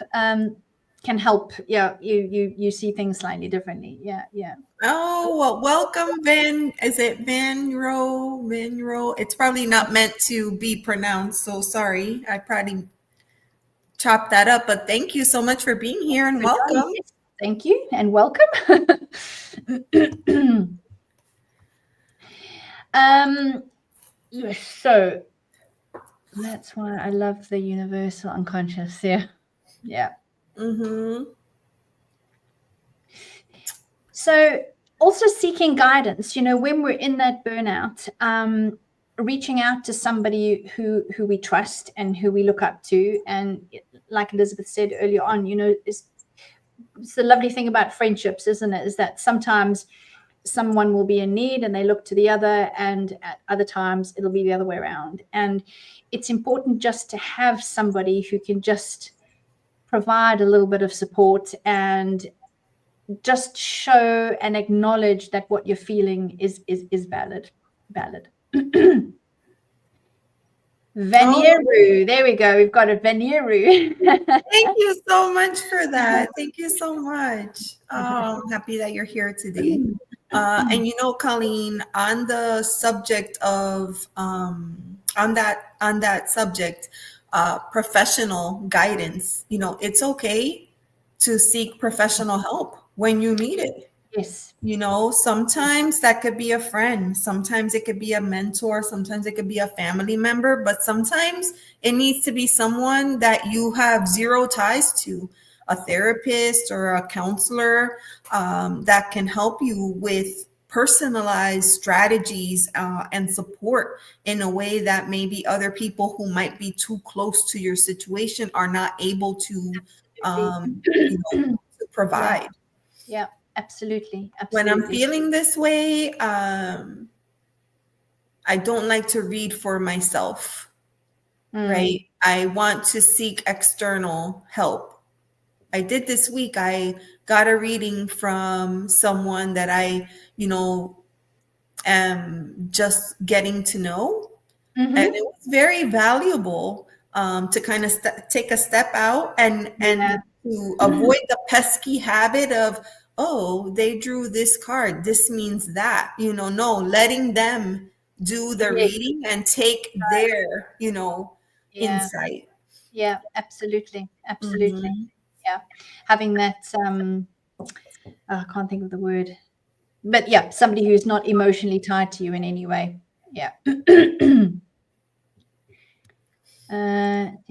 Yeah, you see things slightly differently. Yeah. Oh, well, welcome, Van. Is it Vanro? It's probably not meant to be pronounced, so sorry. I probably chopped that up, but thank you so much for being here and welcome. Thank you and welcome. So that's why I love the universal unconscious. Yeah. So also seeking guidance, you know, when we're in that burnout, reaching out to somebody who we trust and who we look up to. And like Elizabeth said earlier on, you know, it's the lovely thing about friendships, isn't it? Is that sometimes someone will be in need and they look to the other, and at other times it'll be the other way around. And it's important just to have somebody who can just provide a little bit of support and just show and acknowledge that what you're feeling is valid. Veneeru. There we go. We've got a Veneeru. Thank you so much for that. Thank you so much. Oh, I'm happy that you're here today. And you know, Colleen, on the subject of on that subject, professional guidance, you know, it's okay to seek professional help when you need it. Yes. You know, sometimes that could be a friend, sometimes it could be a mentor, sometimes it could be a family member, but sometimes it needs to be someone that you have zero ties to, a therapist or a counselor that can help you with personalized strategies and support in a way that maybe other people who might be too close to your situation are not able to, you know, to provide. Yeah. Absolutely. When I'm feeling this way, I don't like to read for myself, right? I want to seek external help. I did this week. I got a reading from someone that I, you know, am just getting to know. And it was very valuable to kind of take a step out and to avoid the pesky habit of, oh, they drew this card, this means that, you know, no, letting them do the reading and take their, you know, insight. Yeah, absolutely. Yeah, having that I can't think of the word, but yeah, somebody who's not emotionally tied to you in any way. Yeah. See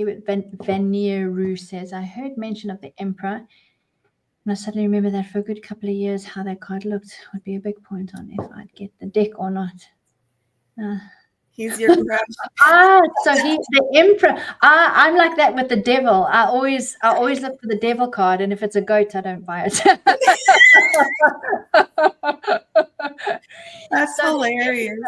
what Veneeru says. I heard mention of the Emperor, and I suddenly remember that for a good couple of years, how that card looked would be a big point on if I'd get the deck or not. He's your crush. So he's the emperor. I'm like that with the devil. I always look for the devil card, and if it's a goat, I don't buy it. That's hilarious.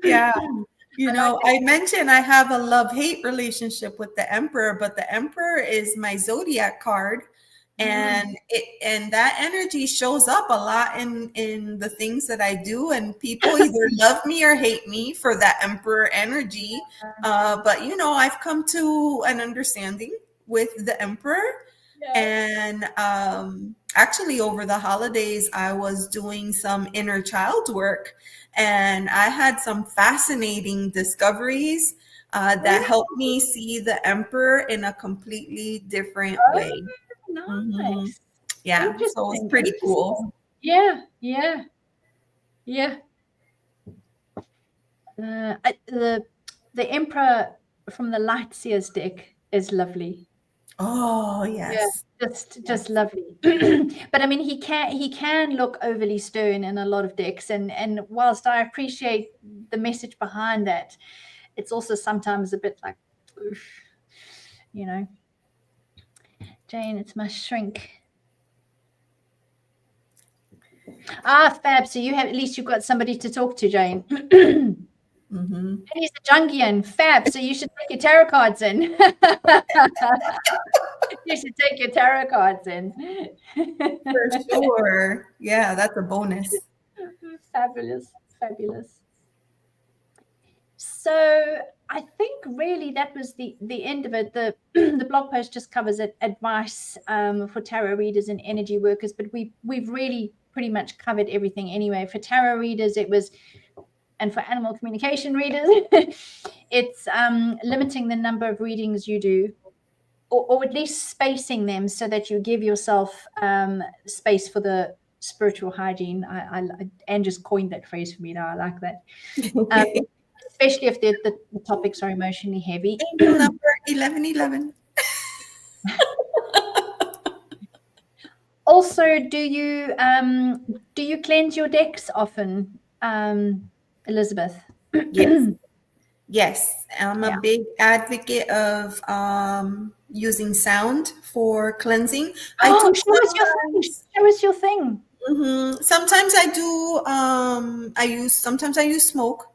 Yeah. I mentioned I have a love-hate relationship with the Emperor, but the Emperor is my zodiac card. And that energy shows up a lot in the things that I do, and people either love me or hate me for that Emperor energy. But I've come to an understanding with the Emperor. And actually, over the holidays, I was doing some inner child work, and I had some fascinating discoveries that helped me see the Emperor in a completely different way. Nice. Yeah, so it's pretty cool. Yeah. The Emperor from the Lightseers deck is lovely. Oh yes. Yeah, just lovely. But I mean, he can look overly stern in a lot of decks, and whilst I appreciate the message behind that, it's also sometimes a bit like, oof, Jane, it's my shrink. Fab. So at least you've got somebody to talk to, Jane. And he's a Jungian. Fab. So you should take your tarot cards in. You should take your tarot cards in. For sure. Yeah, that's a bonus. Fabulous. So I think really that was the end of it. The blog post just covers advice for tarot readers and energy workers, but we've really pretty much covered everything anyway. For tarot readers, it was, and for animal communication readers, it's limiting the number of readings you do, or at least spacing them so that you give yourself space for the spiritual hygiene. Anne just coined that phrase for me now. I like that. Especially if the topics are emotionally heavy. Angel number 1111. Also, do you cleanse your decks often, Elizabeth? Yes. I'm a big advocate of using sound for cleansing. Show us your thing. Sometimes I do. Sometimes I use smoke,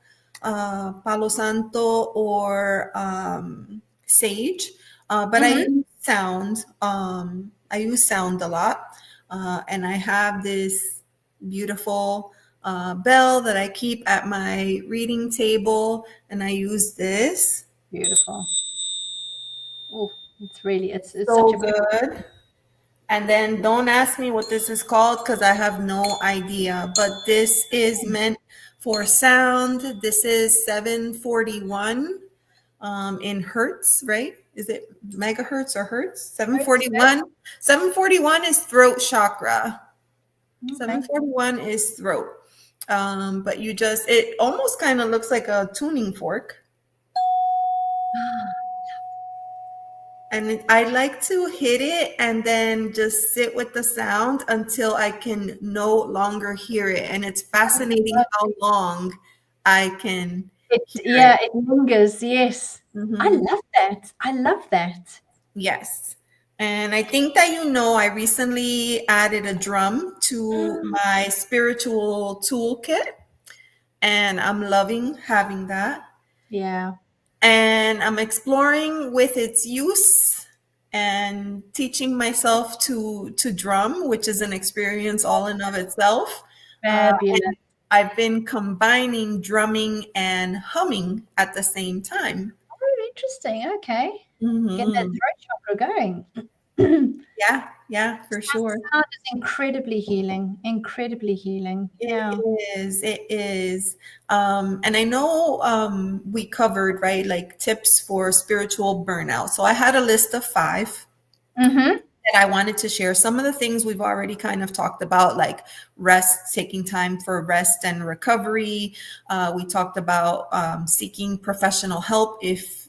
Palo Santo or sage, but I use sound. I use sound a lot, and I have this beautiful bell that I keep at my reading table, and I use this. Beautiful. Oh, it's so such a good. And then don't ask me what this is called because I have no idea, but this is meant for sound. This is 741 in hertz, right? Is it megahertz or hertz? 741. 741 is throat chakra. 741 is throat. But it almost kind of looks like a tuning fork. And I like to hit it and then just sit with the sound until I can no longer hear it. And it's fascinating how long I can hear it lingers. Yes. I love that. Yes. And I think that I recently added a drum to my spiritual toolkit, and I'm loving having that. Yeah. And I'm exploring with its use and teaching myself to drum, which is an experience all in of itself. Fabulous. I've been combining drumming and humming at the same time. Oh, interesting. Okay. Get that throat chakra going. Yeah, for sure. Sound is incredibly healing. It is. And I know we covered, right, like tips for spiritual burnout. So I had a list of 5 that I wanted to share. Some of the things we've already kind of talked about, like rest, taking time for rest and recovery. We talked about seeking professional help if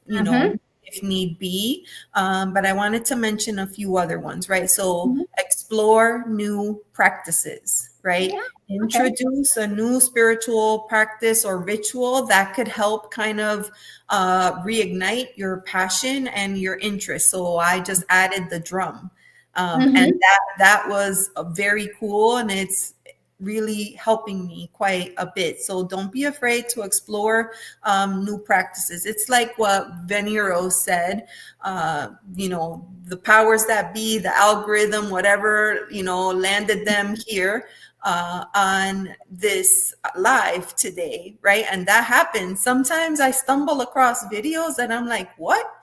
need be. But I wanted to mention a few other ones, right? So explore new practices, right? introduce a new spiritual practice or ritual that could help kind of reignite your passion and your interest. So I just added the drum, and that was very cool, and it's really helping me quite a bit. So don't be afraid to explore new practices. It's like what Venero said, the powers that be, the algorithm, whatever, landed them here on this live today, right? And that happens. Sometimes I stumble across videos and I'm like, what?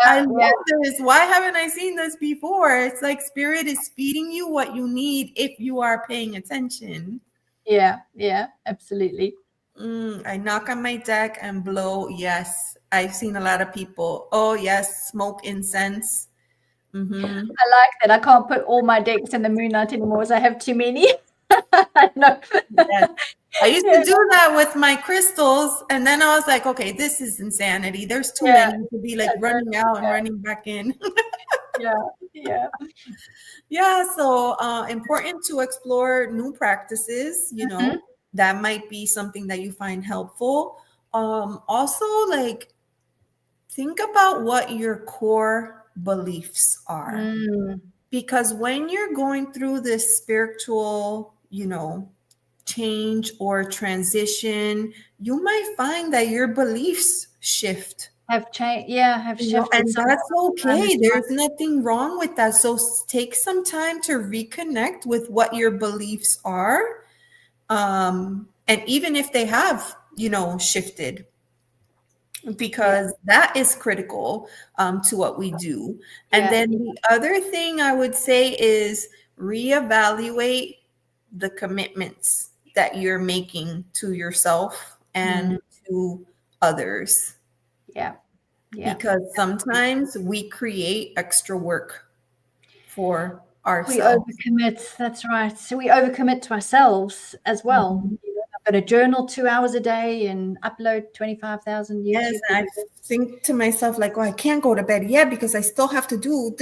I love this. Why haven't I seen this before? It's like spirit is feeding you what you need if you are paying attention. Yeah, absolutely. I knock on my deck and blow. Yes, I've seen a lot of people. Oh, yes, smoke incense. I like that. I can't put all my decks in the moonlight anymore, as I have too many. No. Yes. I used to do that with my crystals, and then I was like, okay, this is insanity. There's too many to be like running out and running back in. Yeah, so important to explore new practices, that might be something that you find helpful. Also, like, think about what your core beliefs are. Because when you're going through this spiritual, change or transition, you might find that your beliefs shift. Have changed. Yeah, have shifted. And that's okay. There's nothing wrong with that. So take some time to reconnect with what your beliefs are. And even if they have, shifted, because that is critical to what we do. And then the other thing I would say is reevaluate the commitments that you're making to yourself and to others. Because sometimes we create extra work for ourselves. We overcommit. That's right. So we overcommit to ourselves as well. I'm going to journal 2 hours a day and upload 25,000 YouTube. Yes, and I think to myself like, I can't go to bed yet because I still have to do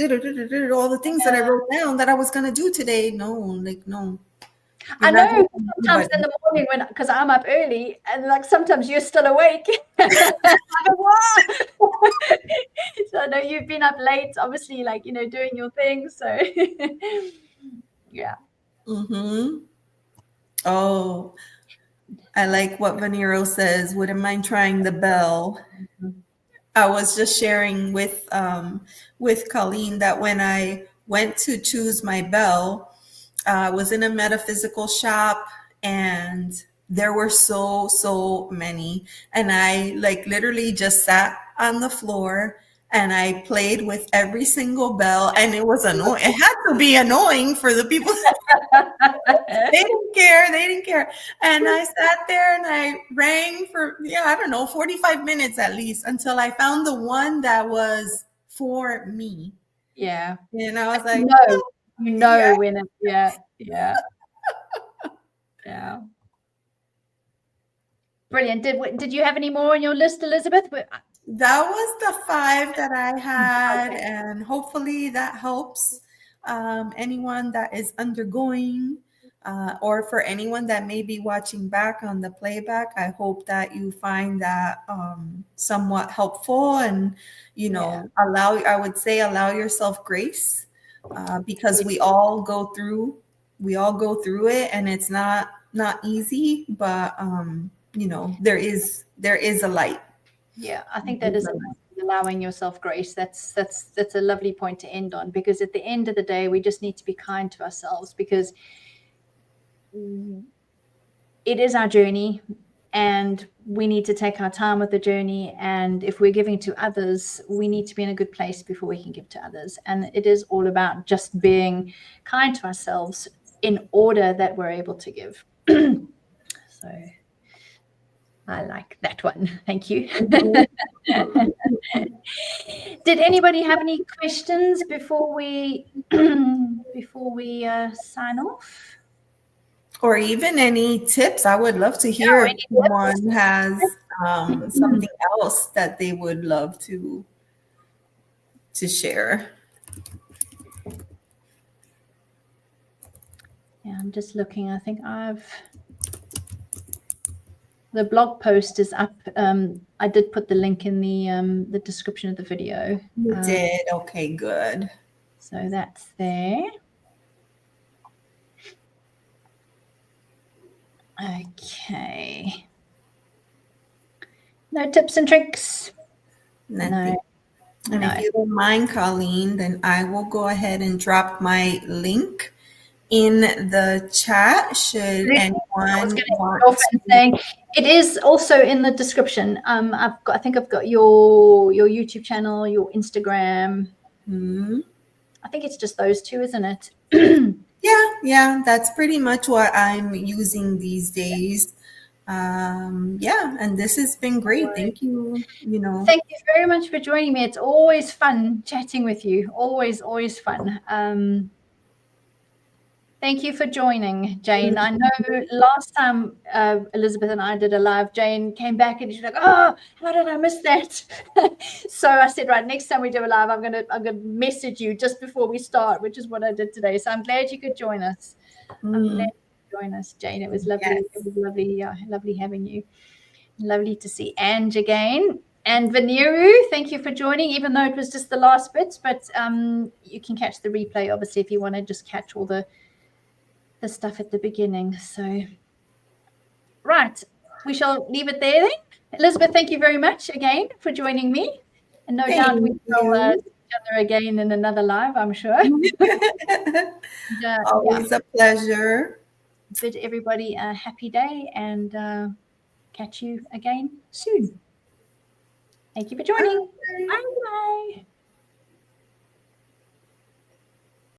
all the things that I wrote down that I was going to do today. No. I know sometimes in the morning because I'm up early and like sometimes you're still awake. So I know you've been up late, obviously, like, doing your thing. So yeah. Oh, I like what Venero says. Wouldn't mind trying the bell. I was just sharing with Colleen that when I went to choose my bell, I was in a metaphysical shop and there were so many. And I literally just sat on the floor and I played with every single bell, and it was annoying. It had to be annoying for the people. They didn't care. And I sat there and I rang for, 45 minutes at least until I found the one that was for me. Yeah. And I was like, when it, yeah. Brilliant. Did you have any more on your list, Elizabeth? That was the 5 that I had, and hopefully that helps anyone that is undergoing, or for anyone that may be watching back on the playback. I hope that you find that somewhat helpful, and allow yourself grace, because we all go through it, and it's not easy, but there is a light. Yeah, I think that is allowing yourself grace. That's a lovely point to end on, because at the end of the day, we just need to be kind to ourselves, because it is our journey and we need to take our time with the journey. And if we're giving to others, we need to be in a good place before we can give to others. And it is all about just being kind to ourselves in order that we're able to give. So I like that one. Thank you. Did anybody have any questions before we sign off? Or even any tips? I would love to hear if someone has something else that they would love to share. Yeah, I'm just looking. I think the blog post is up. I did put the link in the description of the video. You did. Okay, good. So that's there. Okay. No tips and tricks. Nothing. No. And if you don't mind, Colleen, then I will go ahead and drop my link in the chat. Should anyone want to? Saying, it is also in the description. I think I've got your YouTube channel, your Instagram. I think it's just those two, isn't it? Yeah, that's pretty much what I'm using these days. Yeah, and this has been great. Thank you. Thank you very much for joining me. It's always fun chatting with you. Always fun. Thank you for joining, Jane. I know last time Elizabeth and I did a live, Jane came back and she's like, "Oh, how did I miss that?" So I said, right, next time we do a live, I'm gonna message you just before we start, which is what I did today. So I'm glad you could join us. I'm glad you could join us, Jane. It was lovely. Yes. It was lovely, lovely having you. Lovely to see Ange again. And Veneru, thank you for joining, even though it was just the last bit. But you can catch the replay, obviously, if you want to just catch all the stuff at the beginning. So right, we shall leave it there then. Elizabeth, thank you very much again for joining me, and no doubt we will see each other again in another live, I'm sure. Always a pleasure. Bid everybody a happy day, and catch you again soon. Thank you for joining. Bye.